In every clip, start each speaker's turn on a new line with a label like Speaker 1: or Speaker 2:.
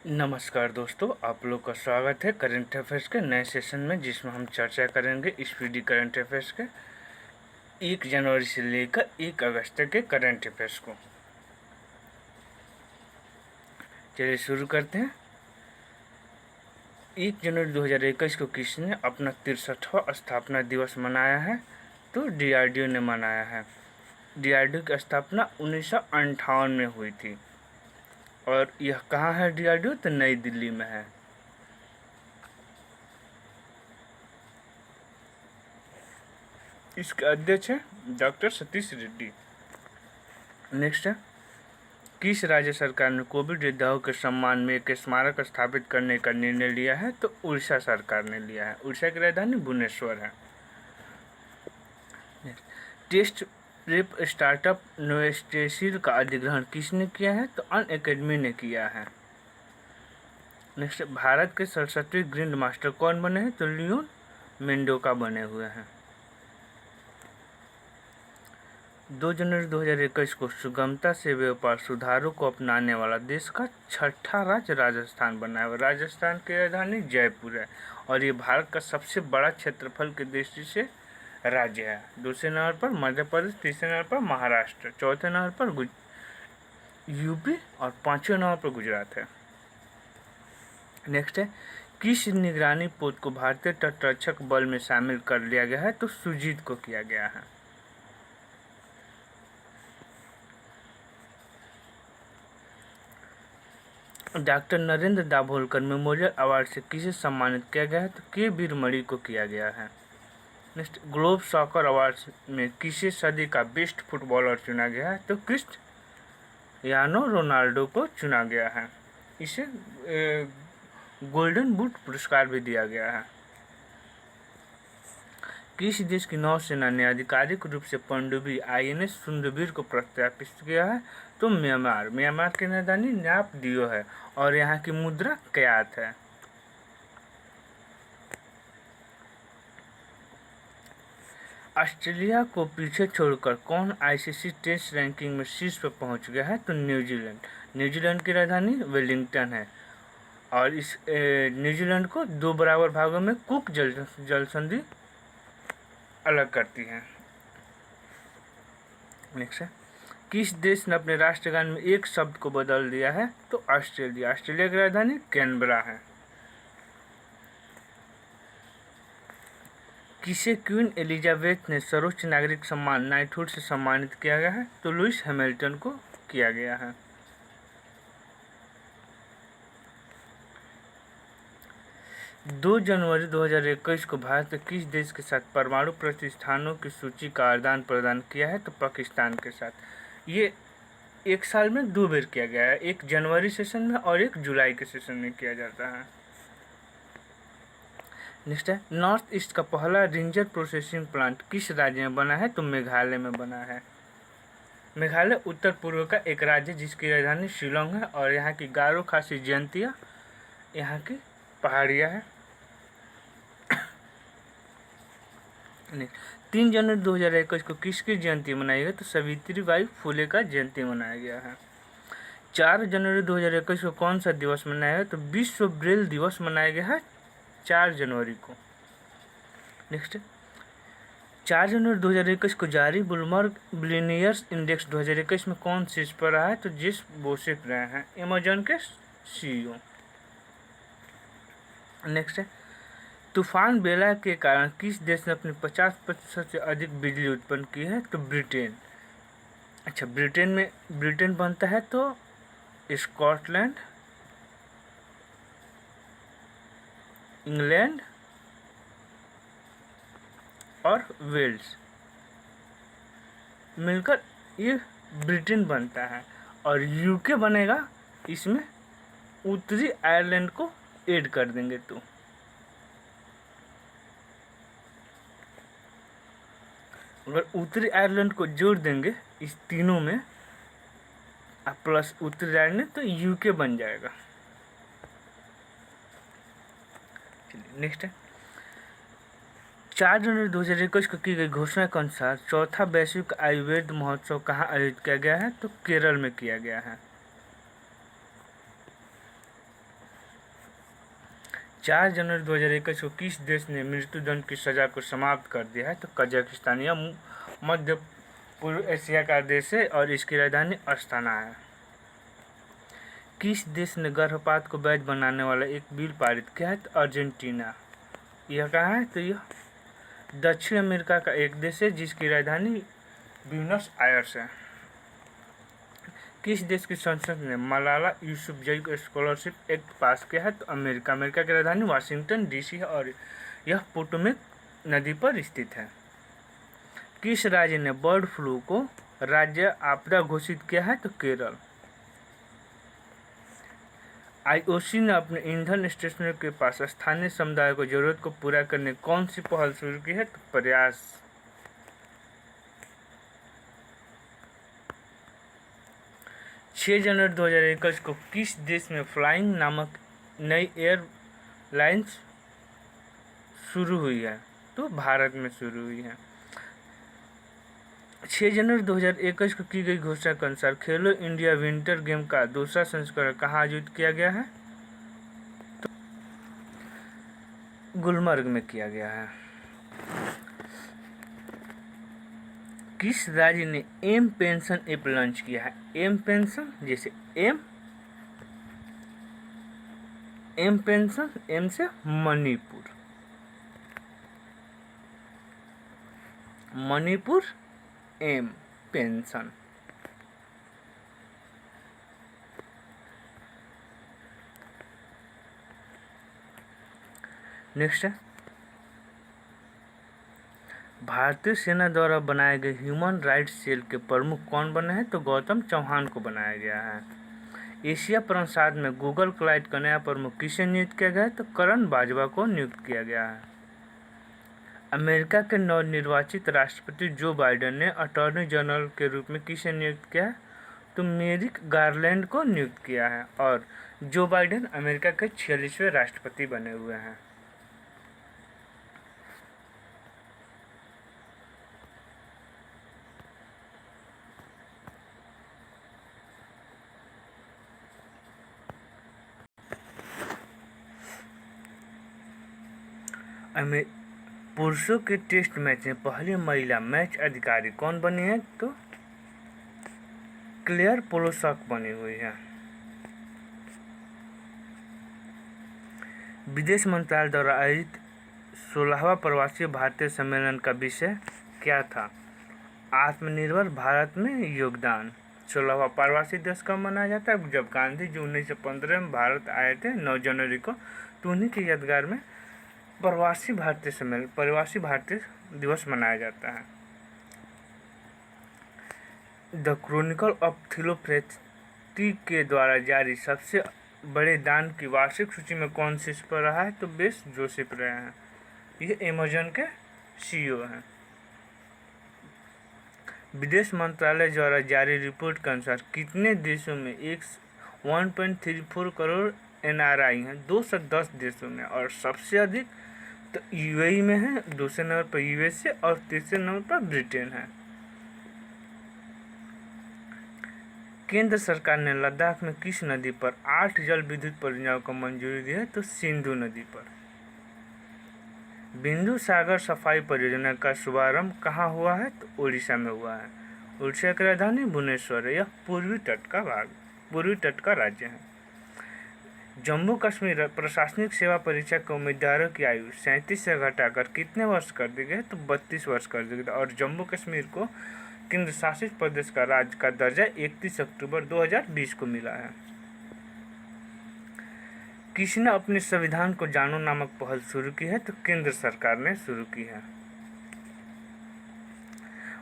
Speaker 1: नमस्कार दोस्तों, आप लोग का स्वागत है करंट अफेयर्स के नए सेशन में, जिसमें हम चर्चा करेंगे स्पीडी करंट अफेयर्स के 1 जनवरी से लेकर 1 अगस्त तक के करंट अफेयर्स को। चलिए शुरू करते हैं। 1 जनवरी 2021 को किसने अपना 63वां स्थापना दिवस मनाया है? तो डीआरडीओ ने मनाया है। डीआरडीओ की स्थापना 1958 में हुई थी। और यह कहाँ है डीआरडीओ? तो नई दिल्ली में है। इसके अध्यक्ष हैं डॉक्टर सतीश रेड्डी। नेक्स्ट है, किस राज्य सरकार ने कोविड योद्धाओं के सम्मान में एक स्मारक स्थापित करने का निर्णय लिया है? तो उड़ीसा सरकार ने लिया है। उड़ीसा की राजधानी भुवनेश्वर है। टेस्ट प्रेप स्टार्टअप नोवेस्टेसिल का अधिग्रहण किसने किया है? तो अनअकैडमी ने किया है। नेक्स्ट, भारत के 67वें ग्रैंड मास्टर कौन बने हैं? तो लियोन मेंडोका बने हुए हैं। 2 जनवरी 2021 को सुगमता से व्यापार सुधारों को अपनाने वाला देश का 6ठा राज्य राजस्थान बना है। राजस्थान की राजधानी जयपुर है और ये भारत का सबसे बड़ा क्षेत्रफल की दृष्टि से राज्य है। दूसरे नंबर पर मध्य प्रदेश, तीसरे नंबर पर महाराष्ट्र, चौथे नंबर पर यूपी और पांचवें नंबर पर गुजरात है। नेक्स्ट है, किस निगरानी पोत को भारतीय तटरक्षक बल में शामिल कर लिया गया है? तो सुजीत को किया गया है। Doctor Narendra Dabholkar memorial award से किसे सम्मानित किया गया है? तो के वीरमणि को किया गया है। नेक्स्ट, ग्लोब सॉकर अवार्ड में किसे सदी का बेस्ट फुटबॉलर चुना गया है? तो क्रिस्टियानो रोनाल्डो को चुना गया है। इसे गोल्डन बूट पुरस्कार भी दिया गया है। किस देश की नौसेना ने आधिकारिक रूप से पनडुब्बी आईएनएस सुंदरवीर को प्रत्यार्पित किया है? तो म्यांमार की राजधानी न्यापदियो है और यहाँ की मुद्रा क्यात है। ऑस्ट्रेलिया को पीछे छोड़कर कौन आईसीसी टेस्ट रैंकिंग में शीर्ष पर पहुंच गया है? तो न्यूजीलैंड की राजधानी वेलिंगटन है और इस न्यूजीलैंड को 2 बराबर भागों में कुक जल संधि अलग करती है। नेक्स्ट है, किस देश ने अपने राष्ट्रगान में एक शब्द को बदल दिया है? तो ऑस्ट्रेलिया की राजधानी कैनबरा है। किसे क्वीन एलिजाबेथ ने सर्वोच्च नागरिक सम्मान नाइटहुड से सम्मानित किया गया है? तो लुइस हैमिल्टन को किया गया है। 2 जनवरी 2021 को भारत ने किस देश के साथ परमाणु प्रतिष्ठानों की सूची का आदान प्रदान किया है? तो पाकिस्तान के साथ। ये एक साल में 2 बार किया गया है, 1 जनवरी सेशन में और 1 जुलाई के सेशन में किया जाता है। नेक्स्ट है, नॉर्थ ईस्ट का पहला रेंजर प्रोसेसिंग प्लांट किस राज्य में बना है? तो मेघालय में बना है। मेघालय उत्तर पूर्व का एक राज्य जिसकी राजधानी शिलोंग है और यहाँ की गारो खासी जयंतियाँ यहाँ की पहाड़ियाँ है। 3 जनवरी 2021 को किसकी जयंती मनाई गई? तो सावित्रीबाई फुले का जयंती मनाया गया है। 4 जनवरी 2021 को कौन सा दिवस मनाया गया? तो विश्व ब्रेल दिवस मनाया गया है 4 जनवरी को। नेक्स्ट, 4 जनवरी 2021 को जारी ब्लूमबर्ग बिलियनियर्स इंडेक्स 2021 में कौन शीर्ष पर रहा है? तो जेफ बेजोस रहे हैं, अमेजन के सीईओ। नेक्स्ट है, तूफान बेला के कारण किस देश ने अपनी 50% से अधिक बिजली उत्पन्न की है? तो ब्रिटेन। अच्छा, ब्रिटेन बनता है तो स्कॉटलैंड, इंग्लैंड और वेल्स मिलकर ये ब्रिटेन बनता है और यूके बनेगा। इसमें उत्तरी आयरलैंड को ऐड कर देंगे तो अगर उत्तरी आयरलैंड को जोड़ देंगे इस तीनों में प्लस उत्तरी आयरलैंड तो यूके बन जाएगा। चलिए नेक्स्ट है, 4 जनवरी 2021 को की गई घोषणा के अनुसार 4था वैश्विक आयुर्वेद महोत्सव कहाँ आयोजित किया गया है? तो केरल में किया गया है। 4 जनवरी 2021 को किस देश ने मृत्युदंड की सजा को समाप्त कर दिया है? तो कजाकिस्तान। यह मध्य पूर्व एशिया का देश है और इसकी राजधानी अस्ताना है। किस देश ने गर्भपात को वैध बनाने वाला एक बिल पारित किया है? तो अर्जेंटीना। यह कहाँ है? तो यह दक्षिण अमेरिका का एक देश है जिसकी राजधानी ब्यूनस आयर्स है। किस देश की संसद ने मलाला यूसुफजई स्कॉलरशिप एक्ट पास किया है? तो अमेरिका। अमेरिका की राजधानी वाशिंगटन डीसी है और यह पोटोमेक नदी पर स्थित है। किस राज्य ने बर्ड फ्लू को राज्य आपदा घोषित किया है? तो केरल। आईओसी ने अपने ईंधन स्टेशनों के पास स्थानीय समुदाय को जरूरत को पूरा करने कौन सी पहल शुरू की है? तो प्रयास। 6 जनवरी 2021 को किस देश में फ्लाइंग नामक नई एयरलाइंस शुरू हुई है? तो भारत में शुरू हुई है। 6 जनवरी 2021 को की गई घोषणा के अनुसार खेलो इंडिया विंटर गेम का दूसरा संस्करण कहाँ आयोजित किया गया है? तो गुलमर्ग में किया गया है। किस राज्य ने एम पेंशन ऐप लॉन्च किया है? एम पेंशन जैसे एम पेंशन, एम से मणिपुर एम पेंशन। नेक्स्ट है भारतीय सेना द्वारा बनाए गए ह्यूमन राइट्स सेल के प्रमुख कौन बने हैं? तो गौतम चौहान को बनाया गया है। एशिया प्रसाद में गूगल क्लाउड का नया प्रमुख किसे नियुक्त किया गया है? तो करण बाजवा को नियुक्त किया गया है। अमेरिका के नवनिर्वाचित राष्ट्रपति जो बाइडेन ने अटॉर्नी जनरल के रूप में किसे नियुक्त किया है? तो मेरिक गारलैंड को नियुक्त किया है और जो बाइडेन अमेरिका के 46वें राष्ट्रपति बने हुए हैं। पुरुषों के टेस्ट मैच में पहली महिला मैच अधिकारी कौन बनी है? तो क्लेयर पोलोसक बनी हुई है। विदेश मंत्रालय द्वारा आयोजित 16वां प्रवासी भारतीय सम्मेलन का विषय क्या था? आत्मनिर्भर भारत में योगदान। 16वां प्रवासी दिवस कब मनाया जाता है? जब गांधी जी 1915 में भारत आए थे 9 जनवरी को, तो उन्हीं की यादगार में प्रवासी भारतीय दिवस मनाया जाता है। द क्रॉनिकल ऑफ थियोफ्रेस्टी के द्वारा जारी सबसे बड़े दान की वार्षिक सूची में कौन शीर्ष पर रहा है? तो बेस जोसेफ रहे हैं। ये अमेज़न के सीईओ हैं। विदेश मंत्रालय द्वारा जारी रिपोर्ट के अनुसार कितने देशों में 1.34 करोड़ एनआरआई हैं? 210 देशों में, और सबसे अधिक तो यूएई में है, दूसरे नंबर पर यूएसए और तीसरे नंबर पर ब्रिटेन है। केंद्र सरकार ने लद्दाख में किस नदी पर 8 जल विद्युत परियोजनाओं को मंजूरी दी है? तो सिंधु नदी पर। बिंदु सागर सफाई परियोजना का शुभारंभ कहाँ हुआ है? तो उड़ीसा में हुआ है। उड़ीसा की राजधानी भुवनेश्वर है। यह पूर्वी तट का राज्य है। जम्मू कश्मीर प्रशासनिक सेवा परीक्षा के उम्मीदवारों की आयु 37 से घटाकर कितने वर्ष कर दी गई? तो 32 वर्ष कर दी गई। और जम्मू कश्मीर को केंद्र शासित प्रदेश का राज्य का दर्जा 31 अक्टूबर 2020 को मिला है। किसने अपने संविधान को जानो नामक पहल शुरू की है? तो केंद्र सरकार ने शुरू की है।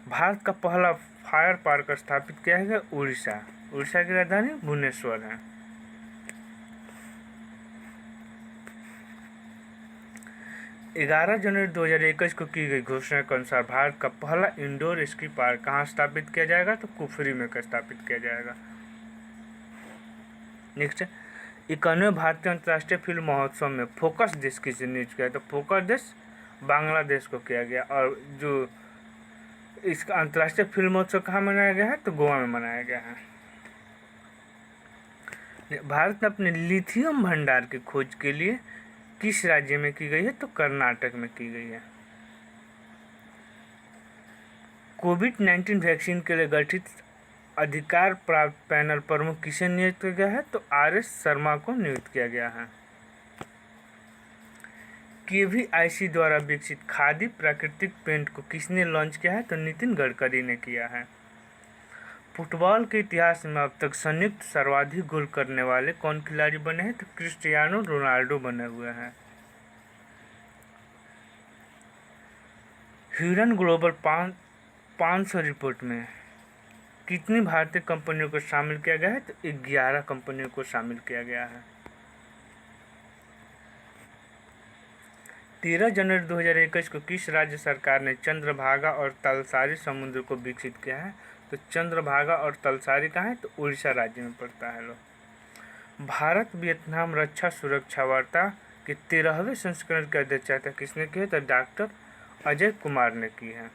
Speaker 1: भारत का पहला फायर पार्क स्थापित किया है उड़ीसा की राजधानी भुवनेश्वर है। ग्यारह जनवरी 2021 को की गई घोषणा के अनुसार भारत का पहला इंडोर स्की पार्क कहाँ स्थापित किया जाएगा? तो कुफरी में स्थापित किया जाएगा। नेक्स्ट 91वें भारतीय अंतर्राष्ट्रीय फिल्म महोत्सव में फोकस देश किसे नियुक्त किया? तो फोकस देश बांग्लादेश को किया गया। और जो इसका अंतर्राष्ट्रीय फिल्म महोत्सव कहाँ मनाया गया है? तो गोवा में मनाया गया है। भारत ने अपने लिथियम भंडार की खोज के लिए किस राज्य में की गई है? तो कर्नाटक में की गई है। कोविड-19 वैक्सीन के लिए गठित अधिकार प्राप्त पैनल प्रमुख किसे नियुक्त किया गया है? तो आर.एस. शर्मा को नियुक्त किया गया है। केवीआईसी द्वारा विकसित खादी प्राकृतिक पेंट को किसने लॉन्च किया है? तो नितिन गडकरी ने किया है। फुटबॉल के इतिहास में अब तक संयुक्त सर्वाधिक गोल करने वाले कौन खिलाड़ी बने हैं? तो क्रिस्टियानो रोनाल्डो बने हुए हैं। ह्यूरन ग्लोबल 500 रिपोर्ट में कितनी भारतीय कंपनियों को शामिल किया गया है? तो 11 कंपनियों को शामिल किया गया है। 13 जनवरी 2021 को किस राज्य सरकार ने चंद्रभागा और तलसारी समुद्र को विकसित किया है? तो चंद्रभागा और तलसारी कहाँ है? तो उड़ीसा राज्य में पड़ता है। भारत वियतनाम रक्षा सुरक्षा वार्ता के 13वें संस्करण की अध्यक्षता किसने की है? तो डॉक्टर अजय कुमार ने की है।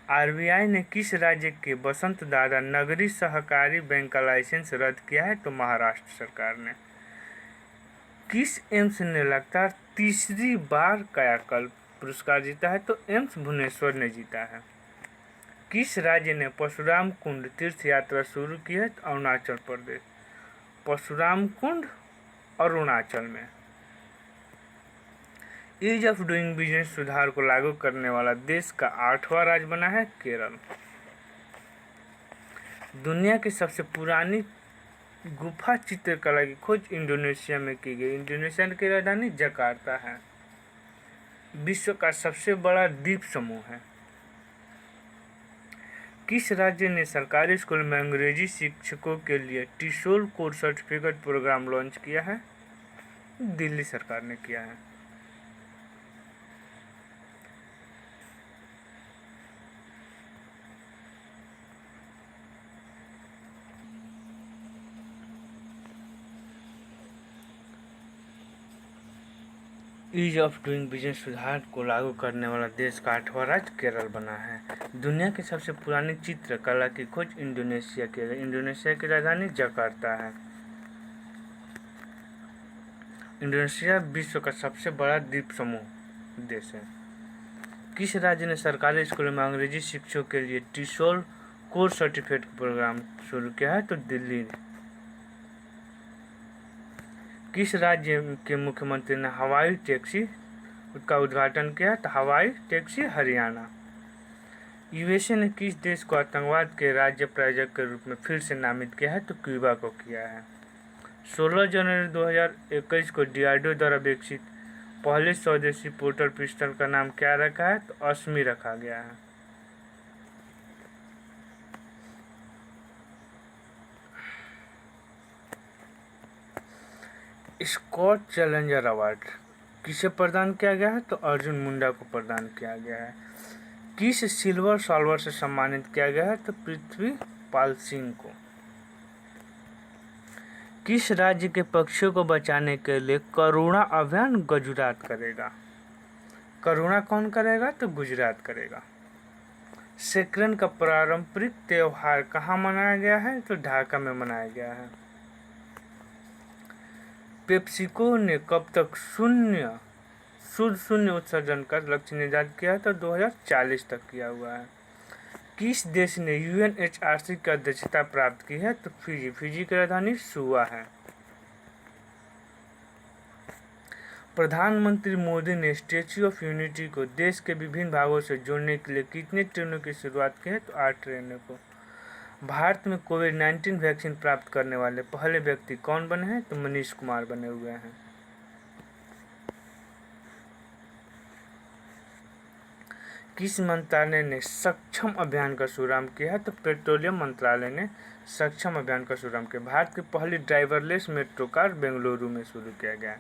Speaker 1: आरबीआई ने किस राज्य के वसंत दादा नगरी सहकारी बैंक का लाइसेंस रद्द किया है? तो महाराष्ट्र सरकार ने। किस एम्स ने लगातार तीसरी बार कायाकल्प पुरस्कार जीता है? तो एम्स भुवनेश्वर ने जीता है। किस राज्य ने परशुराम कुंड तीर्थ यात्रा शुरू की है? तो अरुणाचल प्रदेश। परशुराम कुंड अरुणाचल में। ईज ऑफ डूइंग बिजनेस सुधार को लागू करने वाला देश का 8वां राज्य बना है केरल। दुनिया की सबसे पुरानी गुफा चित्रकला की खोज इंडोनेशिया में की गई। इंडोनेशिया की राजधानी जकार्ता है। विश्व का सबसे बड़ा द्वीप समूह है। किस राज्य ने सरकारी स्कूल में अंग्रेजी शिक्षकों के लिए टिशोल कोर्स सर्टिफिकेट प्रोग्राम लॉन्च किया है? दिल्ली सरकार ने किया है। ईज ऑफ डूइंग बिजनेस सुधार को लागू करने वाला देश का 8वां राज्य केरल बना है। दुनिया की सबसे पुरानी चित्रकला की खोज इंडोनेशिया की गई। इंडोनेशिया की राजधानी जकार्ता है। इंडोनेशिया विश्व का सबसे बड़ा द्वीप समूह देश है। किस राज्य ने सरकारी स्कूलों में अंग्रेजी शिक्षकों के लिए टिशोल कोर्स सर्टिफिकेट प्रोग्राम शुरू किया है? तो दिल्ली। किस राज्य के मुख्यमंत्री ने हवाई टैक्सी का उद्घाटन किया? तो हवाई टैक्सी हरियाणा। यूएसए ने किस देश को आतंकवाद के राज्य प्रायोजक के रूप में फिर से नामित किया है? तो क्यूबा को किया है। 16 जनवरी 2021 को डीआरडीओ द्वारा विकसित पहले स्वदेशी पोर्टर पिस्टल का नाम क्या रखा है? तो अस्मी रखा गया है। स्कॉट चैलेंजर अवार्ड किसे प्रदान किया गया है? तो अर्जुन मुंडा को प्रदान किया गया है। किस सिल्वर सॉल्वर से सम्मानित किया गया है? तो पृथ्वीपाल सिंह को। किस राज्य के पक्षियों को बचाने के लिए करुणा अभियान गुजरात करेगा? करुणा कौन करेगा? तो गुजरात करेगा। सेक्रेन का पारंपरिक त्योहार कहाँ मनाया गया है? तो ढाका में मनाया गया है। पेप्सिको ने कब तक शुद्ध शून्य उत्सर्जन का लक्ष्य निर्धारित किया है? तो 2040 तक किया हुआ है। किस देश ने यूएनएचआरसी की अध्यक्षता प्राप्त की है? तो फिजी। फिजी की राजधानी सुआ है। प्रधानमंत्री मोदी ने स्टैच्यू ऑफ यूनिटी को देश के विभिन्न भागों से जोड़ने के लिए कितनी ट्रेनों की शुरुआत की है? तो 8 ट्रेनों को। भारत में कोविड-19 वैक्सीन प्राप्त करने वाले पहले व्यक्ति कौन बने हैं? तो मनीष कुमार बने हुए हैं। किस मंत्रालय ने सक्षम अभियान का शुभारंभ किया है? तो पेट्रोलियम मंत्रालय ने सक्षम अभियान का शुभारंभ किया। भारत की पहली ड्राइवरलेस मेट्रो कार बेंगलुरु में शुरू किया गया है।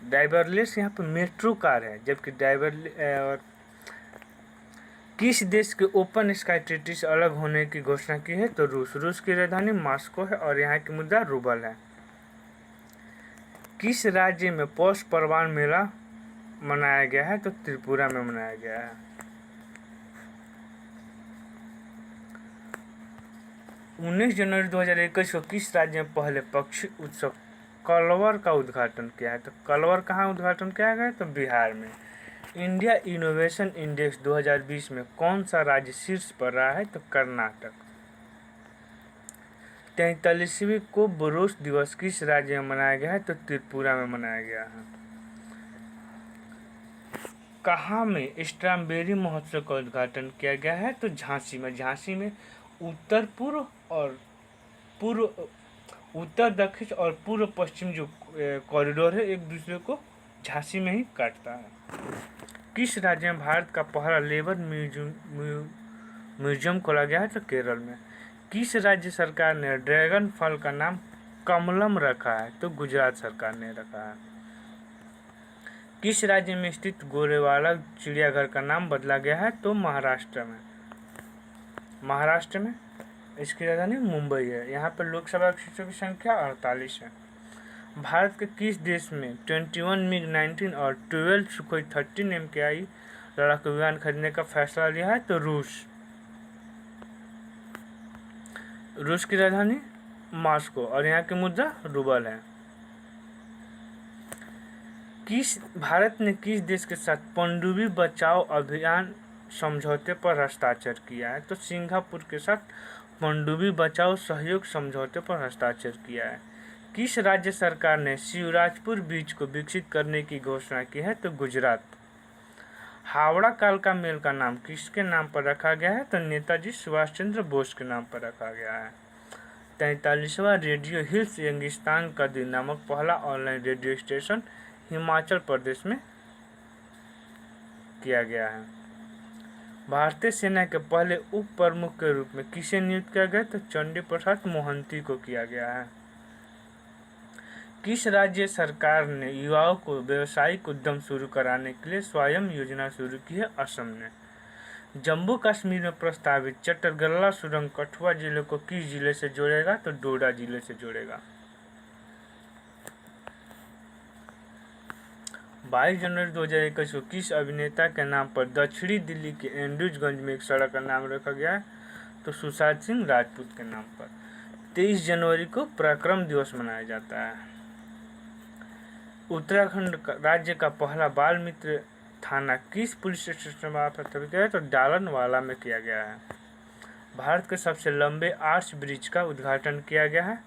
Speaker 1: ड्राइवरलेस यहाँ पर मेट्रो कार है, जबकि किस देश के ओपन स्काई ट्रीटी से अलग होने की घोषणा की है? तो रूस की राजधानी मॉस्को है और यहाँ की मुद्रा रूबल है। किस राज्य में पौष परवान मेला मनाया गया है? तो त्रिपुरा में मनाया गया है। 19 जनवरी 2021 को किस राज्य में पहले पक्षी उत्सव कलवर का उद्घाटन किया है। तो कलवर कहाँ उद्घाटन किया गया? तो बिहार में। इंडिया इनोवेशन इंडेक्स 2020 में कौन सा राज्य शीर्ष पर रहा है? तो कर्नाटक। 43वीं को बुरुश दिवस किस राज्य में मनाया गया है? तो त्रिपुरा में मनाया गया है। कहाँ में स्ट्रॉबेरी महोत्सव का उद्घाटन किया गया है? तो झांसी में। झांसी में उत्तर पूर्व और उत्तर दक्षिण और पूर्व पश्चिम जो कॉरिडोर है एक दूसरे को झांसी में ही काटता है। किस राज्य में भारत का पहला लेबर म्यूजियम खोला गया है? तो केरल में। किस राज्य सरकार ने ड्रैगन फल का नाम कमलम रखा है? तो गुजरात सरकार ने रखा है। किस राज्य में स्थित गोरेवाला चिड़ियाघर का नाम बदला गया है? तो महाराष्ट्र में। महाराष्ट्र में इसकी राजधानी मुंबई है। यहाँ पर लोकसभा सीटों की संख्या 48 है। भारत के किस देश में 21 मिग-19 और 12 सुखोई 13 MKI लड़ाकू विमान खरीदने का फैसला लिया है? तो रूस की राजधानी मॉस्को और यहाँ की मुद्रा रूबल है। भारत ने किस देश के साथ पनडुब्बी बचाओ अभियान समझौते पर हस्ताक्षर किया है? तो सिंगापुर के साथ पनडुब्बी बचाओ सहयोग समझौते पर हस्ताक्षर किया है। किस राज्य सरकार ने शिवराजपुर बीच को विकसित करने की घोषणा की है? तो गुजरात। हावड़ा कालका मेल का नाम किसके नाम पर रखा गया है? तो नेताजी सुभाष चंद्र बोस के नाम पर रखा गया है। 43वां रेडियो हिल्स रेगिस्तान का दिन नामक पहला online radio station Himachal Pradesh में किया गया है। भारतीय सेना के पहले उप प्रमुख के रूप में किसे नियुक्त किया गया? तो चंडी प्रसाद मोहंती को किया गया है। किस राज्य सरकार ने युवाओं को व्यावसायिक उद्यम शुरू कराने के लिए स्वयं योजना शुरू की है? असम ने। जम्मू कश्मीर में प्रस्तावित चटरगल्ला सुरंग कठुआ जिले को किस जिले से जोड़ेगा? तो डोडा जिले से जोड़ेगा। 22 जनवरी 2021 को किस अभिनेता के नाम पर दक्षिणी दिल्ली के एंड्रूजगंज में एक सड़क का नाम रखा गया है? तो सुशांत सिंह राजपूत के नाम पर। 23 जनवरी को पराक्रम दिवस मनाया जाता है। उत्तराखंड राज्य का पहला बाल मित्र थाना किस पुलिस स्टेशन में स्थापित किया है? तो डालनवाला में किया गया है। भारत के सबसे लंबे आर्च ब्रिज का उद्घाटन किया गया है?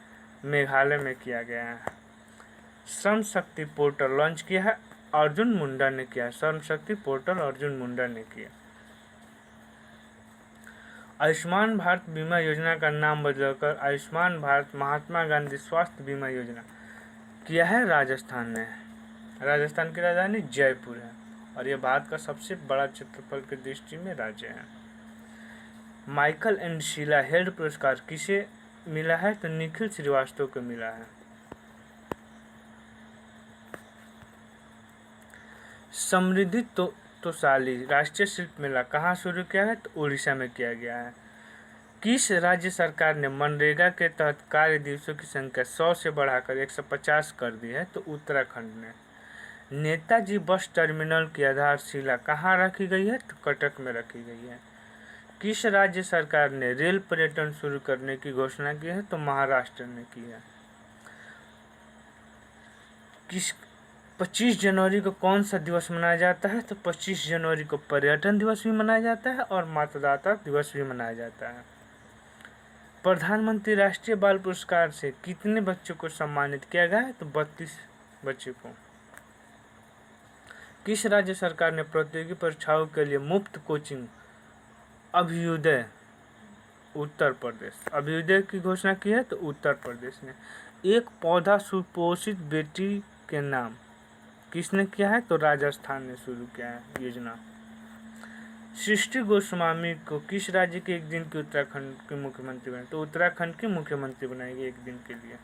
Speaker 1: मेघालय में किया गया है। श्रम शक्ति पोर्टल लॉन्च किया है? अर्जुन मुंडा ने किया। श्रम शक्ति पोर्टल अर्जुन मुंडा ने किया। आयुष्मान भारत बीमा योजना का नाम बदलकर आयुष्मान भारत महात्मा गांधी स्वास्थ्य बीमा योजना किया है राजस्थान ने। राजस्थान की राजधानी जयपुर है और यह भारत का सबसे बड़ा क्षेत्रफल की दृष्टि में राज्य है। माइकल एंड शीला हेल्ड पुरस्कार किसे मिला है? तो निखिल श्रीवास्तव को मिला है। समृद्धि तोसाली राष्ट्रीय शिल्प मेला कहाँ शुरू किया है? तो उड़ीसा में किया गया है। किस राज्य सरकार ने मनरेगा के तहत कार्य दिवसों की संख्या 100 से बढ़ाकर 150 कर दी है? तो उत्तराखंड ने। नेताजी बस टर्मिनल की आधारशिला कहाँ रखी गई है? तो कटक में रखी गई है। किस राज्य सरकार ने रेल पर्यटन शुरू करने की घोषणा की है? तो महाराष्ट्र ने की है। 25 जनवरी को कौन सा दिवस मनाया जाता है? तो 25 जनवरी को पर्यटन दिवस भी मनाया जाता है और मतदाता दिवस भी मनाया जाता है। प्रधानमंत्री राष्ट्रीय बाल पुरस्कार से कितने बच्चों को सम्मानित किया गया है? तो 32 बच्चों को। किस राज्य सरकार ने प्रतियोगी परीक्षाओं के लिए मुफ्त कोचिंग अभ्युदय उत्तर प्रदेश अभ्युदय की घोषणा की है? तो उत्तर प्रदेश ने। एक पौधा सुपोषित बेटी के नाम किसने किया है? तो राजस्थान ने शुरू किया है योजना। सृष्टि गोस्वामी को किस राज्य के एक दिन के उत्तराखंड के मुख्यमंत्री बने? तो उत्तराखंड के मुख्यमंत्री बनाएंगे एक दिन के लिए।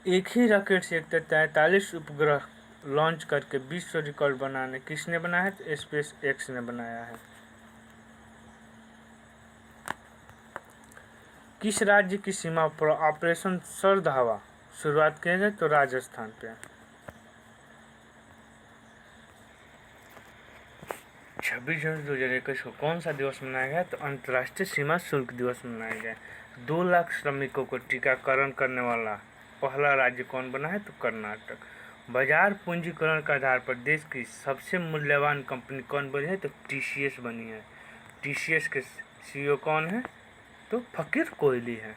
Speaker 1: एक ही रॉकेट से 43 उपग्रह लॉन्च करके विश्व रिकॉर्ड बनाने किसने बनाया है? तो स्पेस एक्स ने बनाया है। किस राज्य की सीमा पर ऑपरेशन शरद हवा शुरुआत किया गया? तो राजस्थान पे। 26 जनवरी 2021 को कौन सा दिवस मनाया गया? तो अंतर्राष्ट्रीय सीमा शुल्क दिवस मनाया गया। 2 लाख श्रमिकों को टीकाकरण करने वाला पहला राज्य कौन बना है? तो कर्नाटक। बाजार पूंजीकरण के आधार पर देश की सबसे मूल्यवान कंपनी कौन बनी है? तो टीसीएस बनी है। टीसीएस के सीईओ कौन है? तो फकीर कोहली है।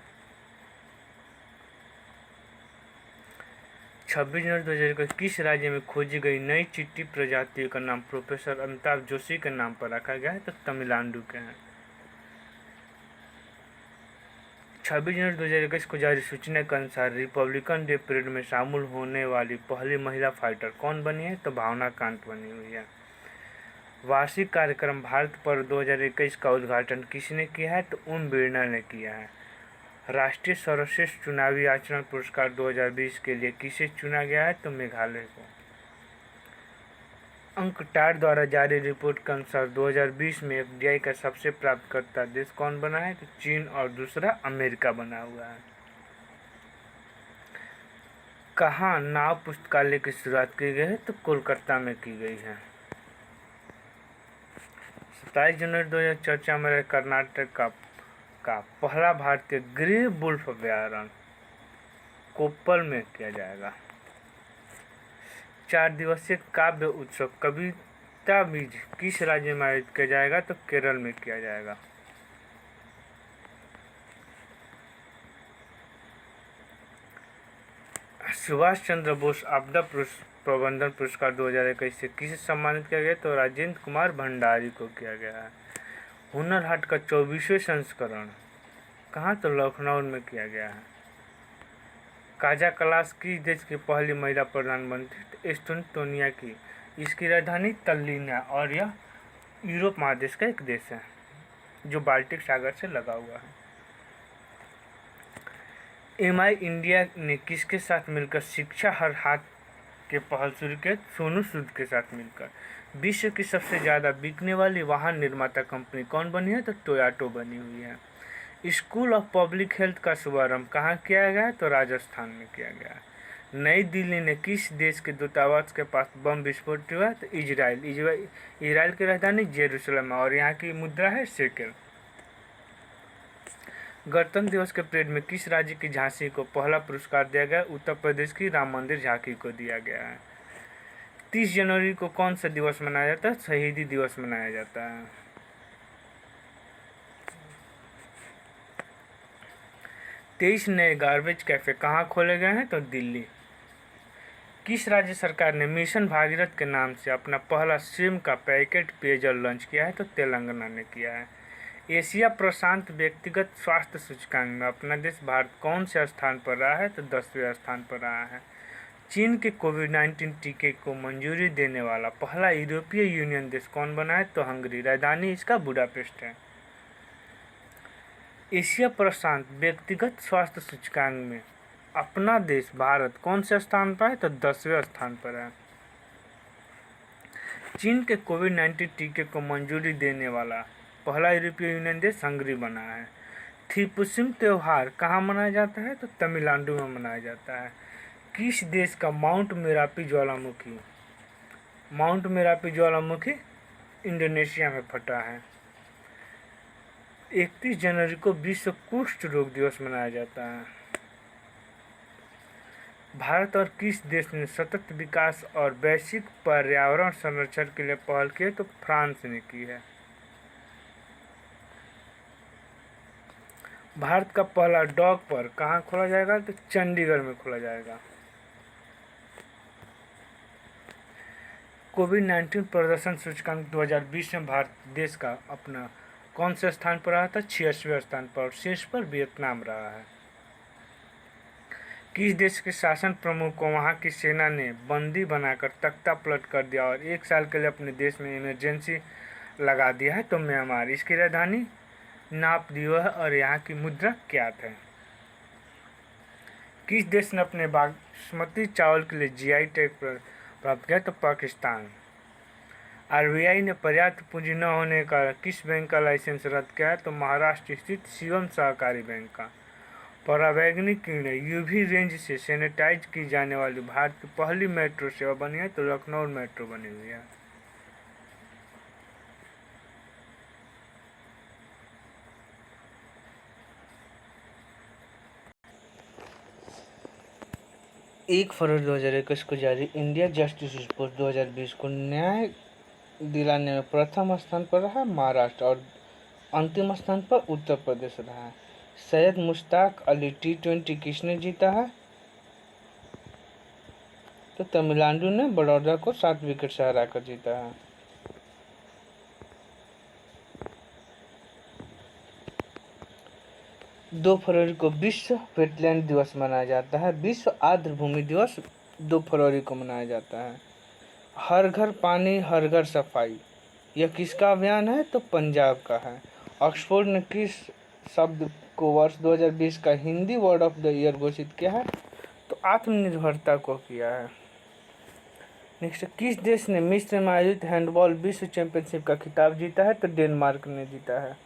Speaker 1: 26 जनवरी 2021 किस राज्य में खोजी गई नई चींटी प्रजातियों का नाम प्रोफेसर अमिताभ जोशी के नाम पर रखा गया है? तो तमिलनाडु के हैं। 26 जनवरी 2021 को जारी सूचना के अनुसार रिपब्लिकन डे परेड में शामिल होने वाली पहली महिला फाइटर कौन बनी है? तो भावना कांत बनी हुई है। वार्षिक कार्यक्रम भारत पर्व 2021 का उद्घाटन किसने किया है? तो ओम बिरला ने किया है। राष्ट्रीय सर्वश्रेष्ठ चुनावी आचरण पुरस्कार 2020 के लिए किसे चुना गया है? तो मेघालय को। अंकटार द्वारा जारी रिपोर्ट के अनुसार 2020 में एफडीआई का सबसे प्राप्तकर्ता देश कौन बना है? तो चीन और दूसरा अमेरिका बना हुआ है। कहाँ नाव पुस्तकालय की शुरुआत की गई है? तो कोलकाता में की गई है। 27 जनवरी 2000 चर्चा में रहे कर्नाटक का पहला भारतीय ग्रे वुल्फ अभ्यारण्य कोप्पल में किया जाएगा। 4 दिवसीय काव्य उत्सव कविता बीज किस राज्य में आयोजित किया जाएगा? तो केरल में किया जाएगा। सुभाष चंद्र बोस आपदा प्रबंधन पुरस्कार 2021 से किसे सम्मानित किया गया? तो राजेंद्र कुमार भंडारी को किया गया है। हुनर हाट का 24वें संस्करण कहाँ? तो लखनऊ में किया गया है। काजा कलाश किस देश की पहली महिला प्रधानमंत्री? एस्टोनिया की। इसकी राजधानी तल्लीन है और यह यूरोप महादेश का एक देश है जो बाल्टिक सागर से लगा हुआ है। एमआई इंडिया ने किसके साथ मिलकर शिक्षा हर हाथ के पहल शुरू किया? सोनू सूद के साथ मिलकर। विश्व की सबसे ज़्यादा बिकने वाली वाहन निर्माता कंपनी कौन बनी है? तो टोयोटा बनी हुई है। स्कूल ऑफ पब्लिक हेल्थ का शुभारंभ कहाँ किया गया? तो राजस्थान में किया गया। नई दिल्ली ने किस देश के दूतावास के पास बम विस्फोट हुआ? तो इजराइल की राजधानी जेरूसलम और यहाँ की मुद्रा है शेकेल। गणतंत्र दिवस के परेड में किस राज्य की झांसी को पहला पुरस्कार दिया गया? उत्तर प्रदेश की राम मंदिर झांकी को दिया गया है। 30 जनवरी को कौन सा दिवस मनाया जाता है? शहीदी दिवस मनाया जाता है। 23 नए गार्बेज कैफे कहाँ खोले गए हैं? तो दिल्ली। किस राज्य सरकार ने मिशन भागीरथ के नाम से अपना पहला स्वयं का पैकेट पेयजल लॉन्च किया है? तो तेलंगाना ने किया है। एशिया प्रशांत व्यक्तिगत स्वास्थ्य सूचकांक में अपना देश भारत कौन से स्थान पर रहा है? तो 10वें स्थान पर रहा है। चीन के कोविड-19 टीके को मंजूरी देने वाला पहला यूरोपीय यूनियन देश कौन बना है? तो हंगरी। राजधानी इसका बुडापेस्ट है। एशिया प्रशांत व्यक्तिगत स्वास्थ्य सूचकांक में अपना देश भारत कौन से स्थान पर है? तो 10वें स्थान पर है। चीन के कोविड-19 टीके को मंजूरी देने वाला पहला यूरोपीय यूनियन देश हंगरी बना है। थीपुसिम त्यौहार कहाँ मनाया जाता है? तो तमिलनाडु में मनाया जाता है। किस देश का माउंट मेरापी ज्वालामुखी इंडोनेशिया में फटा है। 31 जनवरी को विश्व कुष्ठ रोग दिवस मनाया जाता है। भारत और किस देश ने सतत विकास और वैश्विक पर्यावरण संरक्षण के लिए पहल की है? तो फ्रांस ने की है। भारत का पहला डॉग पार्क कहाँ खोला जाएगा? तो चंडीगढ़ में खोला जाएगा। कोविड-19 प्रदर्शन सूचकांक 2020 में भारत देश का अपना कौन से स्थान पर रहा था? 86वें स्थान पर। शीर्ष पर वियतनाम रहा है। किस देश के शासन प्रमुख को वहां की सेना ने बंदी बनाकर तख्ता पलट कर दिया और 1 साल के लिए अपने देश में इमरजेंसी लगा दिया है? तो म्यांमार। इसकी राजधानी नापदियो है और यहाँ की मुद्रा क्यात है। किस देश ने अपने बासमती चावल के लिए जीआई टैग प्राप्त किया? तो पाकिस्तान। आरबीआई ने पर्याप्त पूंजी न होने का किस बैंक का लाइसेंस रद्द किया है? तो महाराष्ट्र स्थित शिवम सहकारी बैंक का। परावैज्ञानिक किरणें यूवी रेंज से सैनिटाइज की जाने वाली भारत की पहली मेट्रो सेवा बनी है? तो लखनऊ मेट्रो बनी हुई है। 1 फरवरी 2021 को जारी इंडिया जस्टिस रिपोर्ट 2020 को न्याय दिलाने में प्रथम स्थान पर रहा महाराष्ट्र और अंतिम स्थान पर उत्तर प्रदेश रहा है। सैयद मुश्ताक अली T20 किसने जीता है? तो तमिलनाडु ने बड़ौदा को 7 विकेट से हराकर जीता है। दो फरवरी को विश्व वेटलैंड दिवस मनाया जाता है। विश्व आर्द्र भूमि दिवस 2 फरवरी को मनाया जाता है। हर घर पानी हर घर सफाई, यह किसका अभियान है? तो पंजाब का है। ऑक्सफोर्ड ने किस शब्द को वर्ष 2020 का Hindi word of the year घोषित किया है? तो आत्मनिर्भरता को किया है। नेक्स्ट, किस देश ने मिस्र में आयोजित हैंडबॉल विश्व चैंपियनशिप का खिताब जीता है? तो डेनमार्क ने जीता है।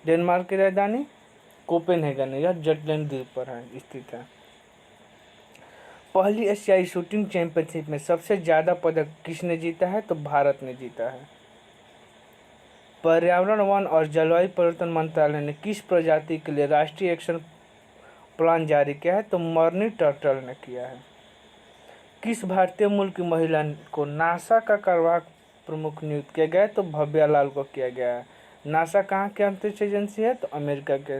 Speaker 1: डेनमार्क की राजधानी कोपेनहेगन है, यह जटलैंड द्वीप पर है स्थित है। पहली एशियाई शूटिंग चैंपियनशिप में सबसे ज़्यादा पदक किसने जीता है? तो भारत ने जीता है। पर्यावरण, वन और जलवायु परिवर्तन मंत्रालय ने किस प्रजाति के लिए राष्ट्रीय एक्शन प्लान जारी किया है? तो मर्नी टर्टल ने किया है। किस भारतीय मूल की महिला को नासा का कार्यवाहक प्रमुख नियुक्त किया गया है? तो भव्या लाल को किया गया है। नासा कहाँ की अंतरिक्ष एजेंसी है? तो अमेरिका के।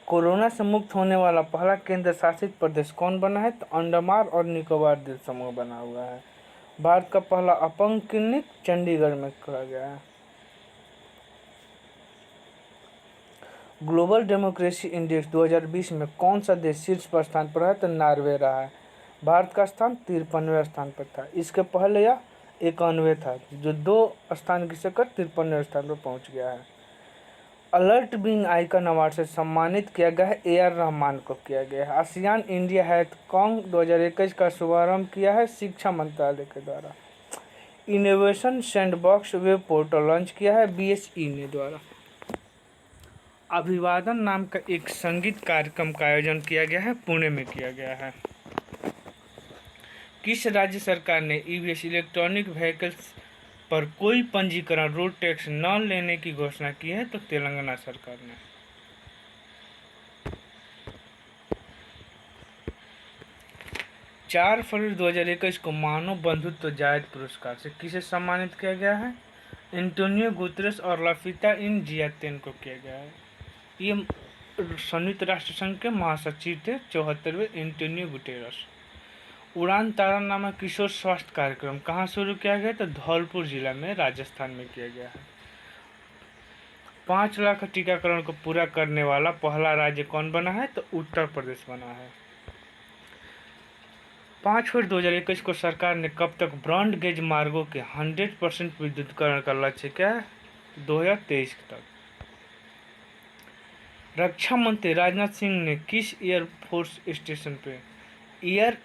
Speaker 1: कोरोना से मुक्त होने वाला पहला केंद्र शासित प्रदेश कौन बना है? तो अंडमान और निकोबार द्वीप समूह बना हुआ है। भारत का पहला अपंग क्लिनिक चंडीगढ़ में खोला गया है। ग्लोबल डेमोक्रेसी इंडेक्स 2020 में कौन सा देश शीर्ष पर स्थान पर है? तो नॉर्वे रहा है। भारत का स्थान 53वें स्थान पर था। इसके पहले यह 91 था, जो 2 स्थान घिसकर 53वें स्थान पर पहुंच गया है। अलर्ट बीइंग आइकन अवार्ड से सम्मानित किया गया है AR रहमान को किया गया है। आसियान इंडिया हैकाथॉन 2021 का शुभारंभ किया है शिक्षा मंत्रालय के द्वारा। Innovation sandbox web portal launch किया है BSE ने द्वारा। अभिवादन नाम का एक संगीत कार्यक्रम का आयोजन किया गया है, पुणे में किया गया है। किस राज्य सरकार ने EVs इलेक्ट्रॉनिक व्हीकल्स पर कोई पंजीकरण रोड टैक्स न लेने की घोषणा की है? तो तेलंगाना सरकार ने। चार फरवरी 2021 को मानव बंधुत्व जायद पुरस्कार से किसे सम्मानित किया गया है? एंटोनियो गुतेरेस और लफिता इन जियातेन को किया गया है। ये संयुक्त राष्ट्र संघ के महासचिव थे 74वें एंटोनियो गुतेरेस। उड़ान तारा नामक किशोर स्वास्थ्य कार्यक्रम कहाँ शुरू किया गया? तो धौलपुर जिला में राजस्थान में किया गया है। 5 लाख टीकाकरण को पूरा करने वाला पहला राज्य कौन बना है? तो उत्तर प्रदेश बना है। 5 फरवरी 2021 को सरकार ने कब तक ब्रॉड गेज मार्गों के 100% विद्युतीकरण का लक्ष्य किया है? 2023 तक। रक्षा मंत्री राजनाथ सिंह ने किस एयरफोर्स स्टेशन पे एयर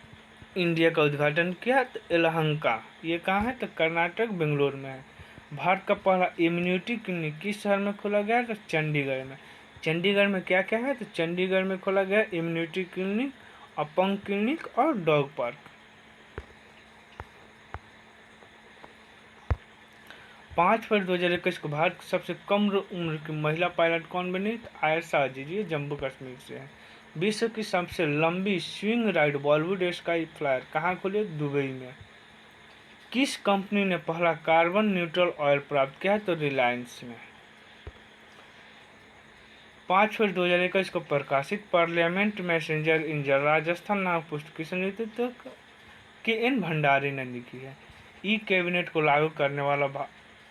Speaker 1: इंडिया का उद्घाटन किया? तो यलहंका, ये कहाँ है? तो कर्नाटक बेंगलोर में है। भारत का पहला इम्यूनिटी क्लिनिक किस शहर में खोला गया? तो चंडीगढ़ में। चंडीगढ़ में क्या क्या है? तो चंडीगढ़ में खोला गया इम्यूनिटी क्लिनिक, अपंग क्लिनिक और डॉग पार्क। 5 फरवरी 2021 को भारत की सबसे कम उम्र की महिला पायलट कौन बनी? तो आयशा अजीज, ये जम्मू कश्मीर से है। विश्व की सबसे लंबी swing ride Bollywood sky flyer कहाँ खुली? दुबई में। किस कंपनी ने पहला कार्बन न्यूट्रल ऑयल प्राप्त किया? तो रिलायंस में। 5 फरवरी 2021 को प्रकाशित पार्लियामेंट मैसेंजर इन राजस्थान नामक पुस्तक की नेतृत्व KN भंडारी ने लिखी है। ई कैबिनेट को लागू करने वाला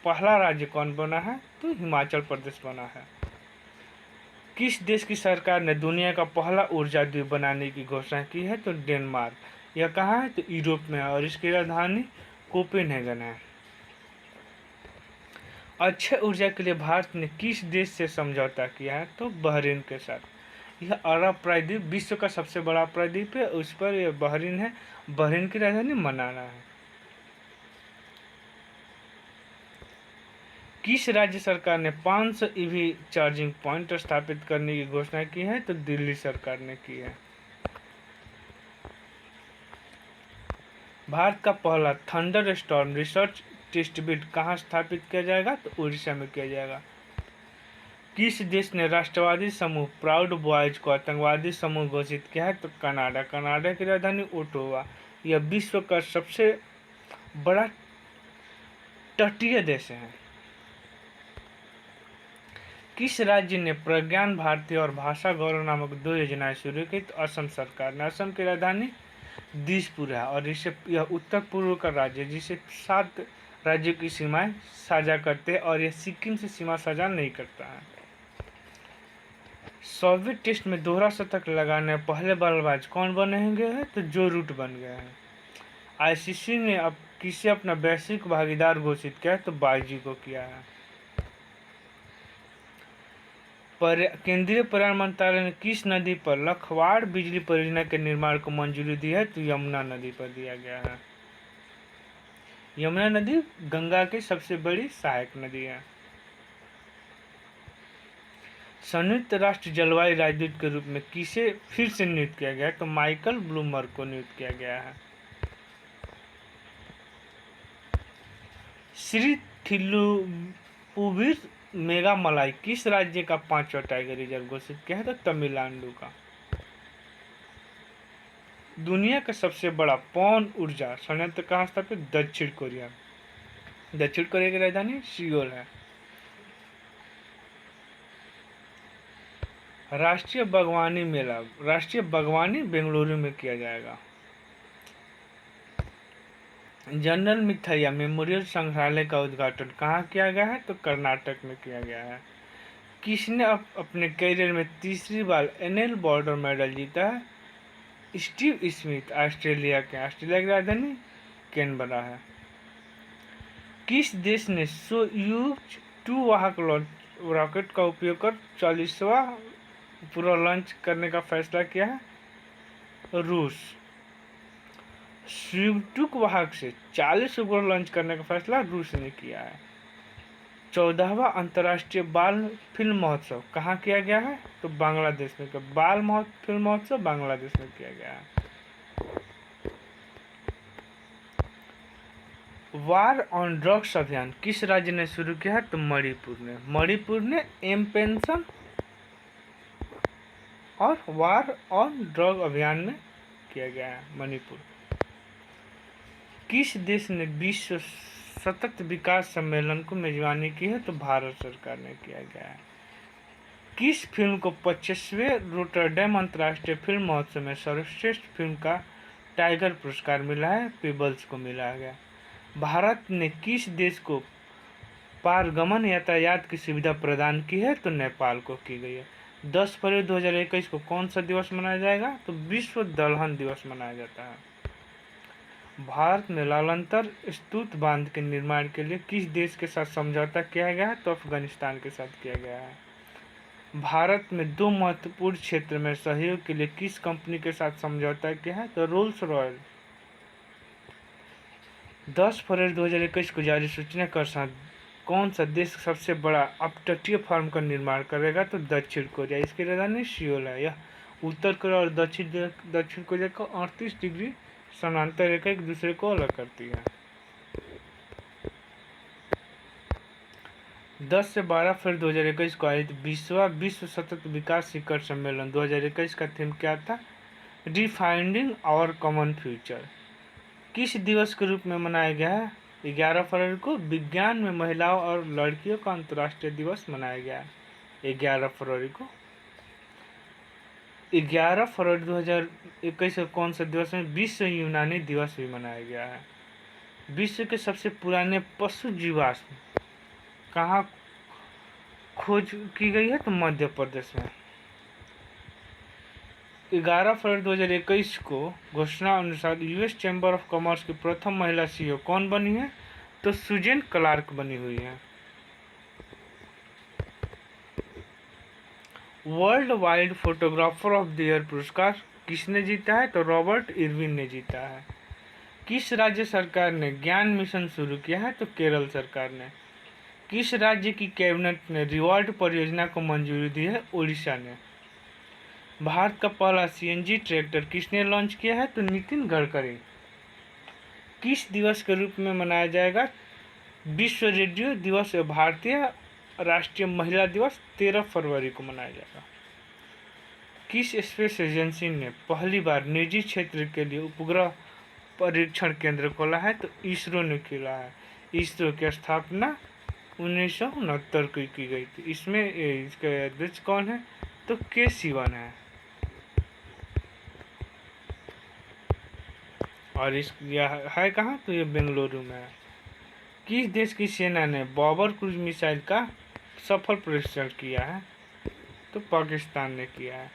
Speaker 1: पहला राज्य कौन बना है? तो हिमाचल प्रदेश बना है। किस देश की सरकार ने दुनिया का पहला ऊर्जा द्वीप बनाने की घोषणा की है? तो डेनमार्क। यह कहाँ है? तो यूरोप में है और इसकी राजधानी कोपेनहेगन है। अक्षय ऊर्जा के लिए भारत ने किस देश से समझौता किया है? तो बहरीन के साथ। यह अरब प्रायद्वीप विश्व का सबसे बड़ा प्रायद्वीप है, उस पर यह बहरीन है। बहरीन की राजधानी मनाना है। किस राज्य सरकार ने 500 EV चार्जिंग पॉइंट स्थापित करने की घोषणा की है? तो दिल्ली सरकार ने की है। भारत का पहला thunder storm research test bed कहाँ स्थापित किया जाएगा? तो उड़ीसा में किया जाएगा। किस देश ने राष्ट्रवादी समूह प्राउड बॉयज को आतंकवादी समूह घोषित किया है? तो कनाडा। कनाडा की राजधानी ओटावा। यह विश्व का सबसे बड़ा तटीय देश है। किस राज्य ने प्रज्ञान भारती और भाषा गौरव नामक 2 योजनाएं शुरू की? तो असम सरकार ने। असम की राजधानी दिसपुर है और यह उत्तर पूर्व का राज्य है जिसे 7 राज्यों की सीमाएं साझा करते हैं और यह सिक्किम से सीमा साझा नहीं करता है। सोवियत टेस्ट में दोहरा शतक लगाने पहले बल्लेबाज कौन बनेंगे हैं? तो जो रूट बन गए हैं। आईसीसी ने अब किसे अपना वैश्विक भागीदार घोषित किया है? तो बाईजी को किया है। केंद्रीय पर्यावरण मंत्रालय ने किस नदी पर लखवाड़ बिजली परियोजना के निर्माण को मंजूरी दी है? तो यमुना नदी पर दिया गया है। यमुना नदी गंगा की सबसे बड़ी सहायक नदी है। संयुक्त राष्ट्र जलवायु राजदूत के रूप में किसे फिर से नियुक्त किया गया है? तो माइकल ब्लूमबर्ग को नियुक्त किया गया है। श्री थिल्लुपुविर मेघामलाई किस राज्य का 5वां टाइगर रिजर्व घोषित किया है? तो तमिलनाडु का। दुनिया का सबसे बड़ा पवन ऊर्जा संयंत्र कहाँ स्थापित? दक्षिण कोरिया। दक्षिण कोरिया की राजधानी सियोल है। राष्ट्रीय बागवानी बेंगलुरु में किया जाएगा। जनरल मिथैया मेमोरियल संग्रहालय का उद्घाटन कहाँ किया गया है? तो कर्नाटक में किया गया है। किसने अपने करियर में तीसरी बार एनएल बॉर्डर मेडल जीता है? Steve Smith. ऑस्ट्रेलिया की राजधानी कैनबरा है। किस देश ने सोयूज 2 वाहक रॉकेट का उपयोग कर 40वां पूरा लॉन्च करने का फैसला किया है? रूस। स्यूटुक वाहक से 40 उपग्रह लॉन्च करने का फैसला रूस ने किया है। 14वां अंतर्राष्ट्रीय बाल फिल्म महोत्सव कहाँ किया गया है? तो बांग्लादेश में। फिल्म महोत्सव बांग्लादेश में किया गया है। वार ऑन ड्रग्स अभियान किस राज्य ने शुरू किया है? तो मणिपुर ने एम पेंशन और वार ऑन ड्रग अभियान में किया गया है मणिपुर। किस देश ने विश्व सतत विकास सम्मेलन को मेजबानी की है? तो भारत सरकार ने किया गया है। किस फिल्म को 25वें रोटरडैम अंतर्राष्ट्रीय फिल्म महोत्सव में सर्वश्रेष्ठ फिल्म का टाइगर पुरस्कार मिला है? पीबल्स को मिला गया। भारत ने किस देश को पारगमन यातायात की सुविधा प्रदान की है? तो नेपाल को की गई है। 10 फरवरी 2021 को कौन सा दिवस मनाया जाएगा? तो विश्व दलहन दिवस मनाया जाता है। भारत में लालंतर स्तूत बांध के निर्माण के लिए किस देश के साथ समझौता किया गया है? तो अफगानिस्तान के साथ किया गया है। भारत में 2 महत्वपूर्ण क्षेत्र में सहयोग के लिए किस कंपनी के साथ समझौता किया है? तो रोल्स रॉयल। 10 फरवरी 2021 को जारी सूचना के अनुसार कौन सा देश सबसे बड़ा अपतटीय फार्म का निर्माण करेगा? तो दक्षिण कोरिया। इसकी राजधानी सियोल है। यह उत्तर कोरिया और दक्षिण कोरिया को 38 डिग्री समांतर रेखा एक दूसरे को अलग करती है। 10 से 12 फरवरी 2021 को आयोजित विश्व सतत विकास शिखर सम्मेलन 2021 का थीम क्या था? डिफाइंडिंग आवर कॉमन फ्यूचर। किस दिवस के रूप में मनाया गया है? 11 फरवरी को विज्ञान में महिलाओं और लड़कियों का अंतर्राष्ट्रीय दिवस मनाया गया है। 11 फरवरी 2021 को कौन सा दिवस में विश्व यूनानी दिवस भी मनाया गया है। विश्व के सबसे पुराने पशु जीवाश्म कहाँ खोज की गई है? तो मध्य प्रदेश में। 11 फरवरी 2021 को घोषणा अनुसार यूएस चैम्बर ऑफ कॉमर्स की प्रथम महिला सीईओ कौन बनी है? तो सुजेन क्लार्क बनी हुई है। World wide photographer of the year पुरस्कार किसने जीता है? तो रॉबर्ट इरविन ने जीता है। किस राज्य सरकार ने ज्ञान मिशन शुरू किया है? तो केरल सरकार ने। किस राज्य की कैबिनेट ने रिवॉर्ड परियोजना को मंजूरी दी है? उड़ीसा ने। भारत का पहला सीएनजी ट्रैक्टर किसने लॉन्च किया है? तो नितिन गडकरी। किस दिवस के रूप में मनाया जाएगा विश्व रेडियो दिवस? भारतीय राष्ट्रीय महिला दिवस 13 फरवरी को मनाया जाएगा। किस स्पेस एजेंसी ने पहली बार निजी क्षेत्र के लिए उपग्रह परीक्षण केंद्र खोला है? तो इसरो ने खोला है। इसरो की स्थापना 1969 को की गई थी। इसमें इसके अध्यक्ष कौन है? तो के सिवन है। और इस यह है कहाँ? तो ये बेंगलुरु में है। किस देश की सेना ने बॉबर क्रूज मिसाइल का सफल परीक्षण किया है? तो पाकिस्तान ने किया है।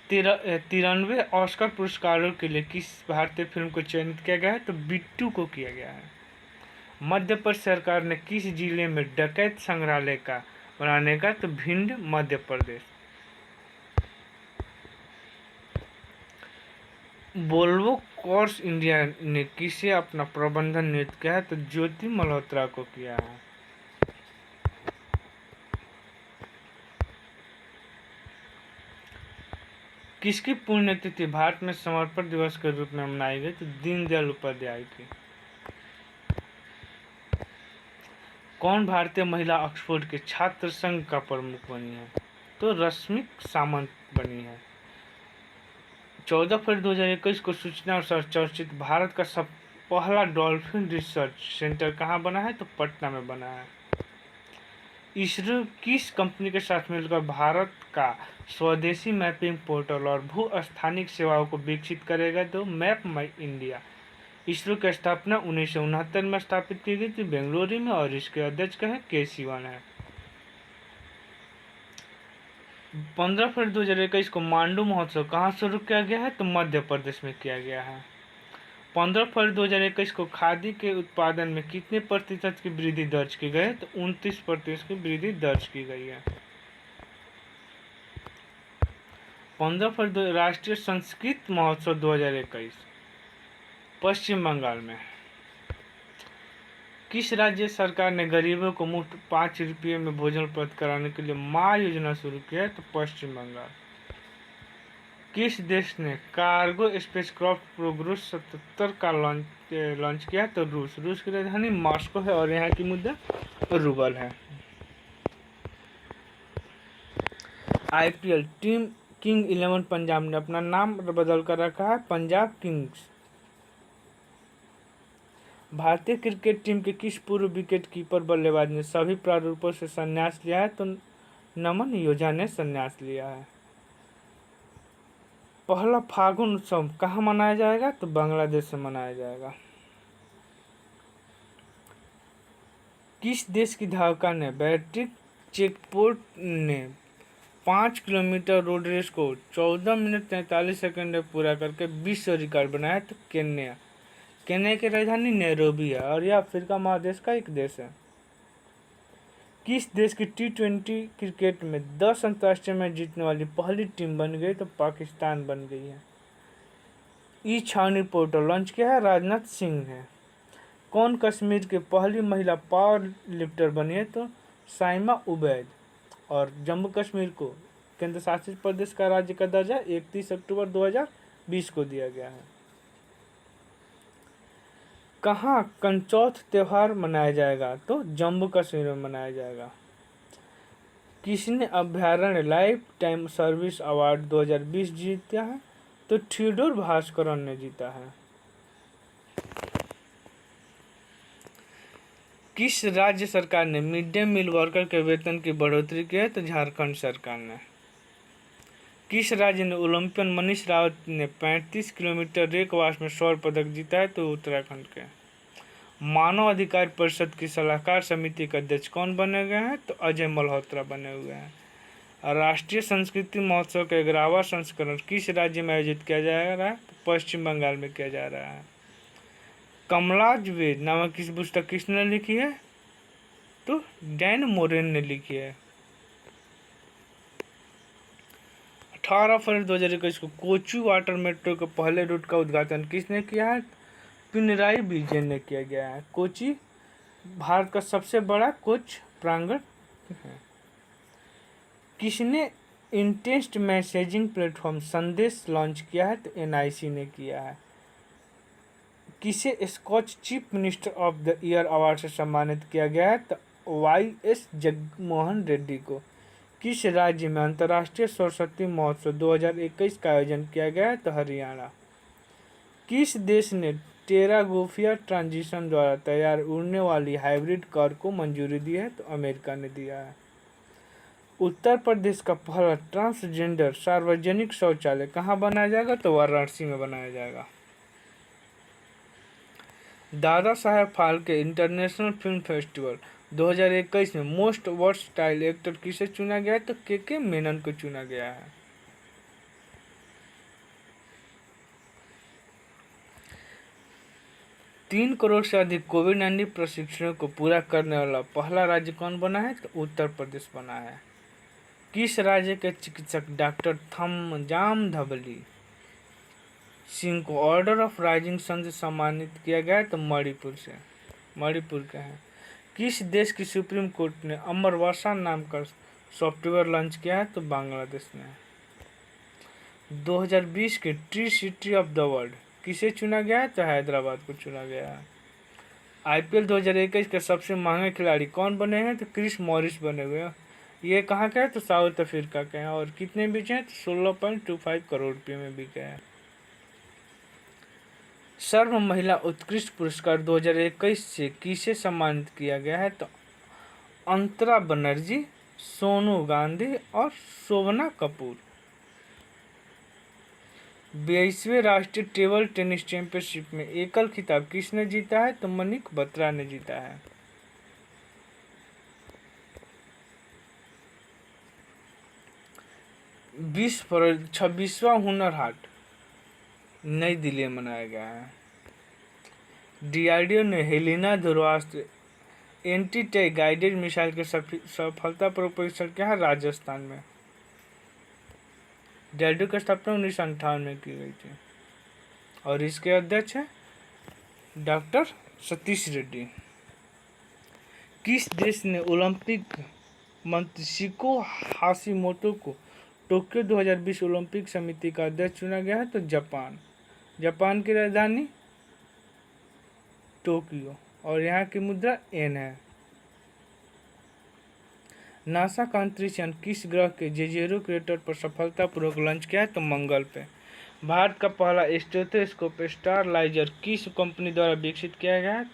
Speaker 1: 93 ऑस्कर पुरस्कारों के लिए किस भारतीय फिल्म को चयनित किया गया है? तो बिट्टू को किया गया है। मध्य प्रदेश सरकार ने किस जिले में डकैत संग्रहालय का बनाने का? तो Bhind, Madhya Pradesh. Volvo course India ने किसे अपना प्रबंधन नियुक्त किया है? तो ज्योति मल्होत्रा को किया है। किसकी पुण्यतिथि भारत में समर्पण दिवस के रूप में मनाई गई? तो दीनदयाल उपाध्याय की। कौन भारतीय महिला ऑक्सफोर्ड के छात्र संघ का प्रमुख बनी है? तो रश्मिक सामंत बनी है। 14 फरवरी 2021 को सूचना और चर्चित भारत का सब पहला डॉल्फिन रिसर्च सेंटर कहाँ बना है? तो पटना में बना है। इसरो किस कंपनी के साथ मिलकर भारत का स्वदेशी मैपिंग पोर्टल और भू स्थानिक सेवाओं को विकसित करेगा? तो मैप माई इंडिया। इसरो की स्थापना 1969 में स्थापित की गई थी बेंगलुरु में और इसके अध्यक्ष है के सिवन है। 15 फरवरी 2021 को मांडू महोत्सव कहाँ शुरू किया गया है? तो मध्य प्रदेश में किया गया है। 15 फरवरी 2021 को खादी के उत्पादन में कितने प्रतिशत की वृद्धि दर्ज की गई है? तो 29% की वृद्धि दर्ज की गई है। 15 फरवरी राष्ट्रीय संस्कृत महोत्सव 2021 पश्चिम बंगाल में। किस राज्य सरकार ने गरीबों को मुफ्त 5 रुपये में भोजन उपलब्ध कराने के लिए माँ योजना शुरू की है? तो पश्चिम बंगाल। किस देश ने कार्गो स्पेसक्राफ्ट प्रोग्रेस 77 का लॉन्च किया? तो रूस। रूस की राजधानी मॉस्को है और यहाँ की मुद्रा रूबल है। आईपीएल टीम किंग 11 पंजाब ने अपना नाम बदल कर रखा है पंजाब किंग्स। भारतीय क्रिकेट टीम के किस पूर्व विकेट कीपर बल्लेबाज ने सभी प्रारूपों से संन्यास लिया है? तो नमन योजा ने संन्यास लिया है। पहला फागुन उत्सव कहाँ मनाया जाएगा? तो बांग्लादेश से मनाया जाएगा। किस देश की धावका ने बैटरी चेकपोर्ट ने 5 किलोमीटर रोड रेस को 14 मिनट 43 सेकंड में पूरा करके विश्व रिकॉर्ड बनाया? तो केन्या। केन्या की राजधानी नैरोबी है और यह अफ्रीका महादेश का एक देश है। किस देश की T20 क्रिकेट में 10 अंतर्राष्ट्रीय मैच जीतने वाली पहली टीम बन गई? तो पाकिस्तान बन गई है। ई छावनी पोर्टल लॉन्च किया है राजनाथ सिंह ने। कौन कश्मीर की पहली महिला पावर लिफ्टर बनी है? तो साइमा उबैद। और जम्मू कश्मीर को केंद्र शासित प्रदेश का राज्य का दर्जा 31 अक्टूबर 2020 को दिया गया है। कहाँ कंचौथ त्यौहार मनाया जाएगा? तो जम्मू कश्मीर में मनाया जाएगा। किसने अभ्यारण्य लाइफ टाइम सर्विस अवार्ड 2020 जीता है? तो थियोडोर भास्करन ने जीता है। किस राज्य सरकार ने मिड डे मील वर्कर के वेतन की बढ़ोतरी की है? तो झारखंड सरकार ने। किस राज्य ने ओलंपियन मनीष रावत ने 35 किलोमीटर रेकवास में स्वर्ण पदक जीता है? तो उत्तराखंड के। मानव अधिकार परिषद की सलाहकार समिति के अध्यक्ष कौन बने गए हैं? तो अजय मल्होत्रा बने हुए हैं। राष्ट्रीय संस्कृति महोत्सव का 11वां संस्करण किस राज्य में आयोजित किया जा रहा है? तो पश्चिम बंगाल में किया जा रहा है। कमलाज वेद नामक किस पुस्तक किसने लिखी है? तो डैन मोरेन ने लिखी है। 18 फरवरी 2021 को कोचू वाटर मेट्रो के पहले रूट का उद्घाटन किसने किया है? पिनराई विजयन ने किया गया है। कोची भारत का सबसे बड़ा कोच प्रांगण है। किसने instant messaging platform Sandes launch किया है? तो एनआईसी ने किया है। किसे Scotch chief minister of the year award से सम्मानित किया गया है? तो वाई.एस. जगनमोहन रेड्डी को। किस राज्य में अंतर्राष्ट्रीय सरस्वती महोत्सव 2021 का आयोजन किया गया है? तो हरियाणा। किस देश ने टेरागोफिया ट्रांजिशन द्वारा तैयार उड़ने वाली हाइब्रिड कार को मंजूरी दी है? तो अमेरिका ने दिया है। उत्तर प्रदेश का पहला ट्रांसजेंडर सार्वजनिक शौचालय कहाँ बनाया जाएगा? तो वाराणसी में बनाया जाएगा। Dada Saheb Phalke international film festival 2021 में मोस्ट वर्सटाइल एक्टर किसे चुना गया है? तो के मेनन को चुना गया है। तीन करोड़ से अधिक कोविड-19 प्रशिक्षणों को पूरा करने वाला पहला राज्य कौन बना है? तो उत्तर प्रदेश बना है। किस राज्य के चिकित्सक डॉक्टर थमजाम धबली सिंह को ऑर्डर ऑफ राइजिंग सन से सम्मानित किया गया है? तो मणिपुर के हैं। किस देश की सुप्रीम कोर्ट ने अमरवासा नाम का सॉफ्टवेयर लॉन्च किया है? तो बांग्लादेश ने। 2020 के tree city of the world किसे चुना गया है? तो हैदराबाद को चुना गया है। IPL 2021 के सबसे महंगे खिलाड़ी कौन बने हैं? तो क्रिस मॉरिस बने हुए हैं। ये कहाँ के हैं? तो साउथ अफ्रीका के हैं। और कितने बिके हैं? तो 16.25 करोड़ रुपये में बिके हैं। सर्व महिला उत्कृष्ट पुरस्कार 2021 से किसे सम्मानित किया गया है? तो अंतरा बनर्जी, सोनू गांधी और शोभना कपूर। 22वें राष्ट्रीय टेबल टेनिस चैंपियनशिप में एकल खिताब किसने जीता है? तो मनिक बत्रा ने जीता है। 26वां हुनर हाट नई दिल्ली में मनाया गया है। DRDO ने Helina Dhruvastra anti tank guided missile के सफलतापूर्वक परीक्षण किया है राजस्थान में। DRDO की स्थापना 1958 में की गई थी और इसके अध्यक्ष हैं डॉक्टर सतीश रेड्डी। किस देश ने ओलंपिक मंत्री शिको हाशिमोटो को टोक्यो 2020 ओलंपिक समिति का अध्यक्ष चुना गया है? तो जापान की राजधानी टोक्यो और यहाँ की मुद्रा येन है। नासा का अंतरिक्ष यान किस ग्रह के जेजेरो क्रेटर पर सफलतापूर्वक लॉन्च किया है? तो मंगल पे। भारत का पहला स्टेथोस्कोप स्टारलाइजर किस कंपनी द्वारा विकसित किया गया है?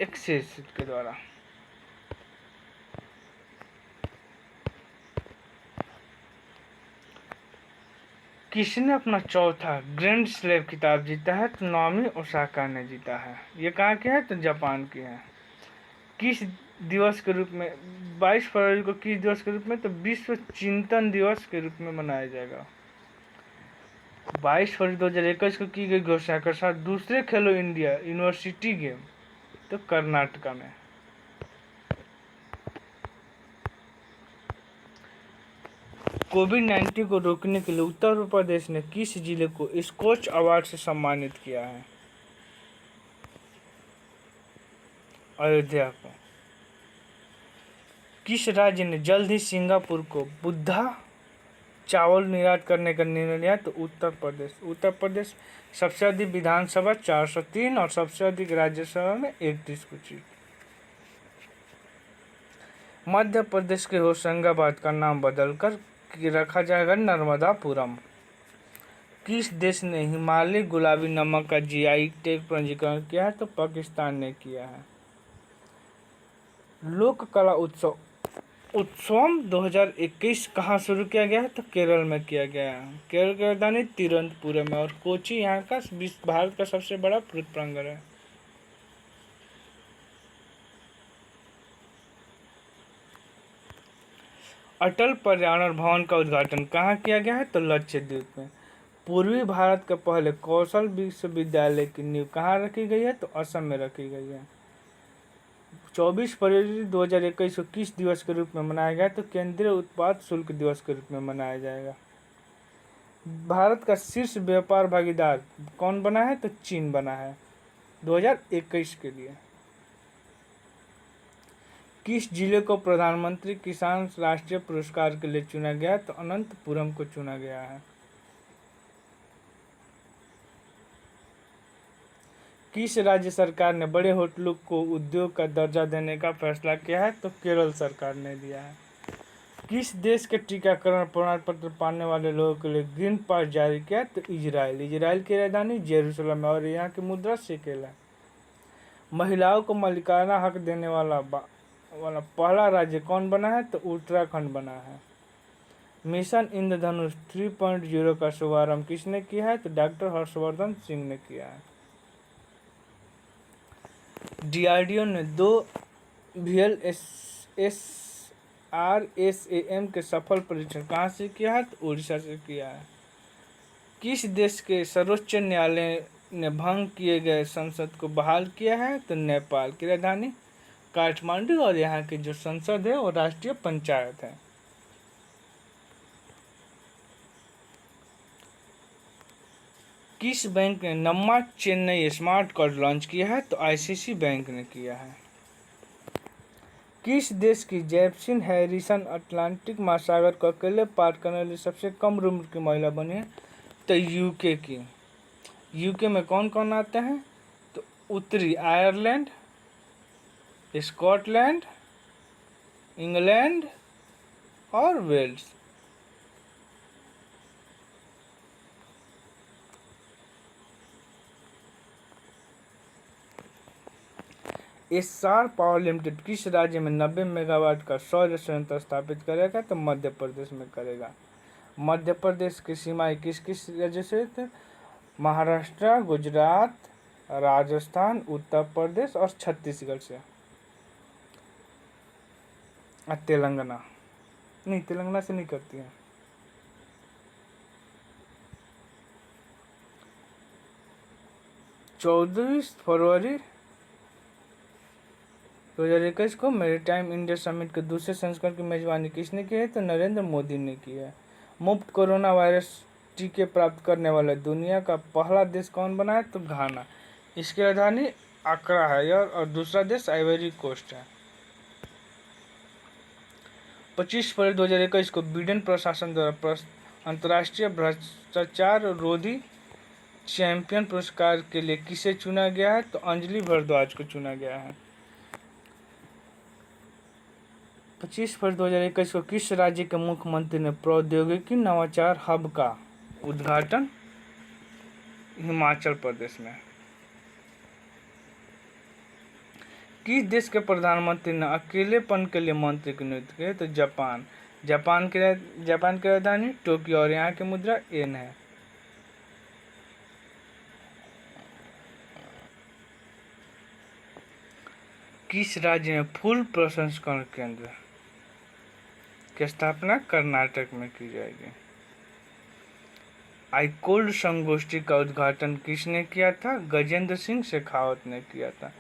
Speaker 1: एक्सेस के द्वारा। किसने अपना चौथा ग्रैंड स्लैम खिताब जीता है? तो नाओमी ओसाका ने जीता है। ये कहाँ के है? तो जापान की है। किस दिवस के रूप में 22 फरवरी को किस दिवस के रूप में? तो विश्व चिंतन दिवस के रूप में मनाया जाएगा। 22 फरवरी 2021 को की गई घोषणा के साथ दूसरे खेलो इंडिया यूनिवर्सिटी गेम तो कर्नाटका में। कोविड-19 को रोकने के लिए उत्तर प्रदेश ने किस जिले को स्कॉच अवार्ड से सम्मानित किया है? अयोध्या को। किस राज्य ने जल्द ही सिंगापुर को बुद्धा चावल निर्यात करने का निर्णय लिया? तो उत्तर प्रदेश सबसे अधिक विधानसभा 403 और सबसे अधिक राज्यसभा में 31 कुछ सीट। मध्य प्रदेश के होशंगाबाद का नाम बदलकर रखा जाएगा नर्मदापुरम। किस देश ने हिमालय गुलाबी नमक का GI टैग पंजीकरण किया है? तो पाकिस्तान ने किया है। लोक कला उत्सवम 2021 कहाँ शुरू किया गया है? तो केरल में किया गया है। केरल की राजधानी तिरुवनंतपुरम में और कोची यहाँ का भारत का सबसे बड़ा प्रयुक्त प्रांगण है। अटल पर्यावरण भवन का उद्घाटन कहाँ किया गया है? तो लक्षद्वीप में। पूर्वी भारत के पहले कौशल विश्वविद्यालय की नींव कहाँ रखी गई है? तो असम में रखी गई है। 24 फरवरी 2021 को किस दिवस के रूप में मनाया गया? तो केंद्रीय उत्पाद शुल्क दिवस के रूप में मनाया जाएगा। भारत का शीर्ष व्यापार भागीदार कौन बना है? तो चीन बना है 2021 के लिए। किस जिले को प्रधानमंत्री किसान राष्ट्रीय पुरस्कार के लिए चुना गया? तो अनंतपुरम को चुना गया है। किस राज्य सरकार ने बड़े होटलों को उद्योग का दर्जा देने का फैसला किया है? तो केरल सरकार ने दिया है। किस देश के टीकाकरण प्रमाण पत्र पाने वाले लोगों के लिए ग्रीन पास जारी किया? तो इजराइल। इजराइल की राजधानी जेरूसलम है और यहाँ की मुद्रा शेकेल है। महिलाओं को मालिकाना हक देने वाला पहला राज्य कौन बना है? तो उत्तराखंड बना है। मिशन इंद्रधनुष 3.0 का शुभारंभ किसने किया है? तो डॉक्टर हर्षवर्धन सिंह ने किया है। डीआरडीओ ने 2 VLSRSAM के सफल परीक्षण कहाँ से किया है? तो उड़ीसा से किया है। किस देश के सर्वोच्च न्यायालय ने भंग किए गए संसद को बहाल किया है? तो नेपाल की राजधानी काठमांडू और यहाँ की जो संसद है वो राष्ट्रीय पंचायत है। किस बैंक ने नम्मा चेन्नई स्मार्ट कार्ड लॉन्च किया है? तो आईसीसी बैंक ने किया है। किस देश की जैप्सिन हैरिसन अटलांटिक महासागर को अकेले पार करने वाली सबसे कम उम्र की महिला बनी है? तो यूके की। यूके में कौन कौन आते हैं? तो उत्तरी आयरलैंड, स्कॉटलैंड, इंग्लैंड और वेल्स। एस्सार पावर लिमिटेड किस राज्य में 90 मेगावाट का सौर संयंत्र स्थापित करेगा? तो मध्य प्रदेश में करेगा। मध्य प्रदेश की सीमाएं किस किस राज्य से? तो महाराष्ट्र, गुजरात, राजस्थान, उत्तर प्रदेश और छत्तीसगढ़ से। तेलंगाना नहीं, तेलंगाना से नहीं करती है। चौदह फरवरी 2021 को मैरीटाइम इंडिया समिट के दूसरे संस्करण की मेजबानी किसने की है? तो नरेंद्र मोदी ने की है। मुफ्त कोरोना वायरस टीके प्राप्त करने वाला दुनिया का पहला देश कौन बना है? तो घाना। इसकी राजधानी अक्रा है और दूसरा देश आइवरी कोस्ट है। 25 फरवरी 2021 को बिडेन प्रशासन द्वारा अंतर्राष्ट्रीय भ्रष्टाचार रोधी चैंपियन पुरस्कार के लिए किसे चुना गया है? तो अंजलि भारद्वाज को चुना गया है। 25 फरवरी 2021 को किस राज्य के मुख्यमंत्री ने प्रौद्योगिकी नवाचार हब का उद्घाटन? हिमाचल प्रदेश में। किस देश के प्रधानमंत्री ने अकेलेपन के लिए मंत्री की नियुक्ति की? तो जापान। जापान की राजधानी टोक्यो और यहाँ की मुद्रा येन है। किस राज्य में फूल प्रसंस्करण केंद्र की स्थापना कर्नाटक में की जाएगी? आईकोल्ड संगोष्ठी का उद्घाटन किसने किया था? गजेंद्र सिंह शेखावत ने किया था।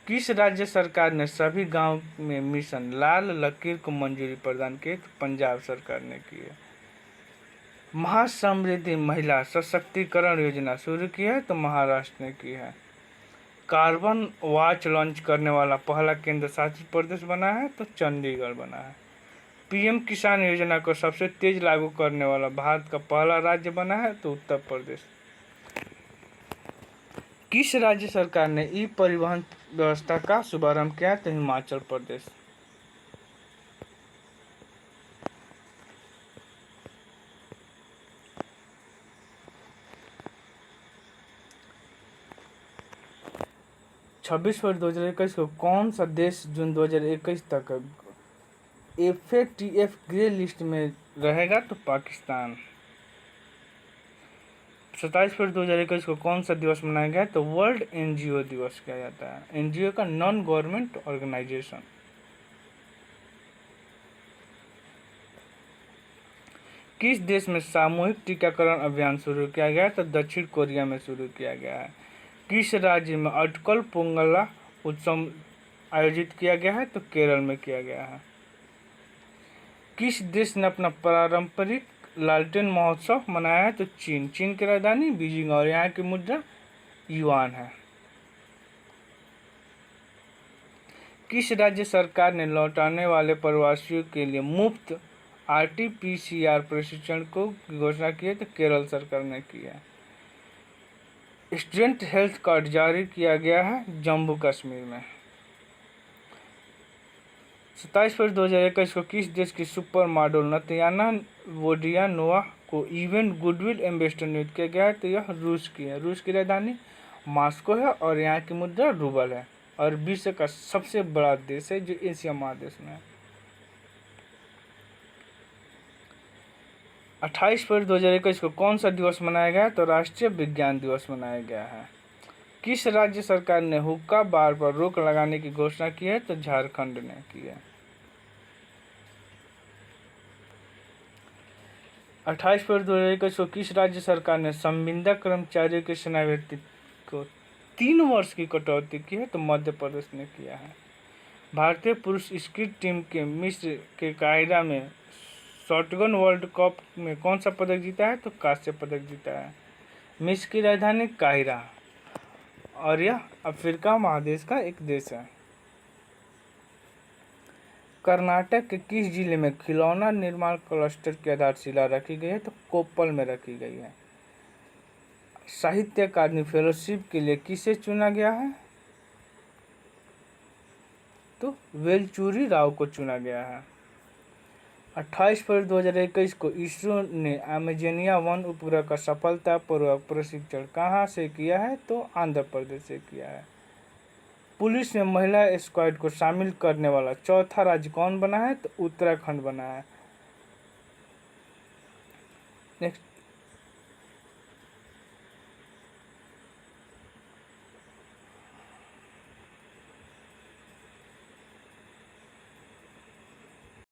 Speaker 1: किस राज्य सरकार ने सभी गांव में मिशन लाल लकीर को मंजूरी प्रदान की? तो पंजाब सरकार ने की है। महासमृद्धि महिला सशक्तिकरण योजना शुरू की है? तो महाराष्ट्र ने की है। कार्बन वॉच लॉन्च करने वाला पहला केंद्र शासित प्रदेश बना है? तो चंडीगढ़ बना है। पीएम किसान योजना को सबसे तेज लागू करने वाला भारत का पहला राज्य बना है? तो उत्तर प्रदेश। किस राज्य सरकार ने ई परिवहन व्यवस्था का शुभारंभ किया? तो हिमाचल प्रदेश। छब्बीस फरवरी 2021 को कौन सा देश जून 2021 तक FATF ग्रे लिस्ट में रहेगा? तो पाकिस्तान। 27 फरवरी 2021 को कौन सा दिवस मनाया गया? तो वर्ल्ड NGO दिवस किया जाता है। NGO का नॉन गवर्नमेंट ऑर्गेनाइजेशन। किस देश में सामूहिक टीकाकरण अभियान शुरू किया गया? तो दक्षिण कोरिया में शुरू किया गया है। किस राज्य में अटकल पोंगला उत्सव आयोजित किया गया है? तो केरल में किया गया है। किस देश ने अपना पारंपरिक लालटेन महोत्सव मनाया है? तो चीन। चीन की राजधानी बीजिंग और यहाँ की मुद्रा युआन है। किस राज्य सरकार ने लौटाने वाले प्रवासियों के लिए मुफ्त RT-PCR प्रशिक्षण को घोषणा की है? तो केरल सरकार ने की है। स्टूडेंट हेल्थ कार्ड जारी किया गया है जम्मू कश्मीर में। 27 फरवरी 2021 को किस देश की सुपर मॉडल नतयाना वोडियानोवा को इवेंट गुडविल एम्बेसडर नियुक्त किया गया है? तो यह रूस की है। रूस की राजधानी मॉस्को है और यहाँ की मुद्रा रूबल है और विश्व का सबसे बड़ा देश है जो एशिया महादेश में है। 28 फरवरी 2021 को कौन सा दिवस मनाया गया है? तो राष्ट्रीय विज्ञान दिवस मनाया गया है। किस राज्य सरकार ने हुक्का बार पर रोक लगाने की घोषणा की है? तो झारखंड ने की है। 28 फरवरी 2021 को किस राज्य सरकार ने संविदा कर्मचारियों की सेवानिवृत्ति को 3 वर्ष की कटौती की है? तो मध्य प्रदेश ने किया है। भारतीय पुरुष स्कीट टीम के मिस्र के काहिरा में शॉटगन वर्ल्ड कप में कौन सा पदक जीता है? तो कांस्य पदक जीता है। मिस्र की राजधानी काहिरा और यह अफ्रीका महादेश का एक देश है। कर्नाटक के किस जिले में खिलौना निर्माण क्लस्टर की आधारशिला रखी गई है? तो कोप्पल में रखी गई है। साहित्य अकादमी फेलोशिप के लिए किसे चुना गया है? तो वेलचुरी राव को चुना गया है। 28 फरवरी 2021 को इसरो ने अमेजनिया 1 उपग्रह का सफलतापूर्वक प्रशिक्षण कहाँ से किया है? तो आंध्र प्रदेश से किया है। पुलिस में महिला स्क्वाड को शामिल करने वाला चौथा राज्य कौन बना है? तो उत्तराखंड बना है। नेक्स्ट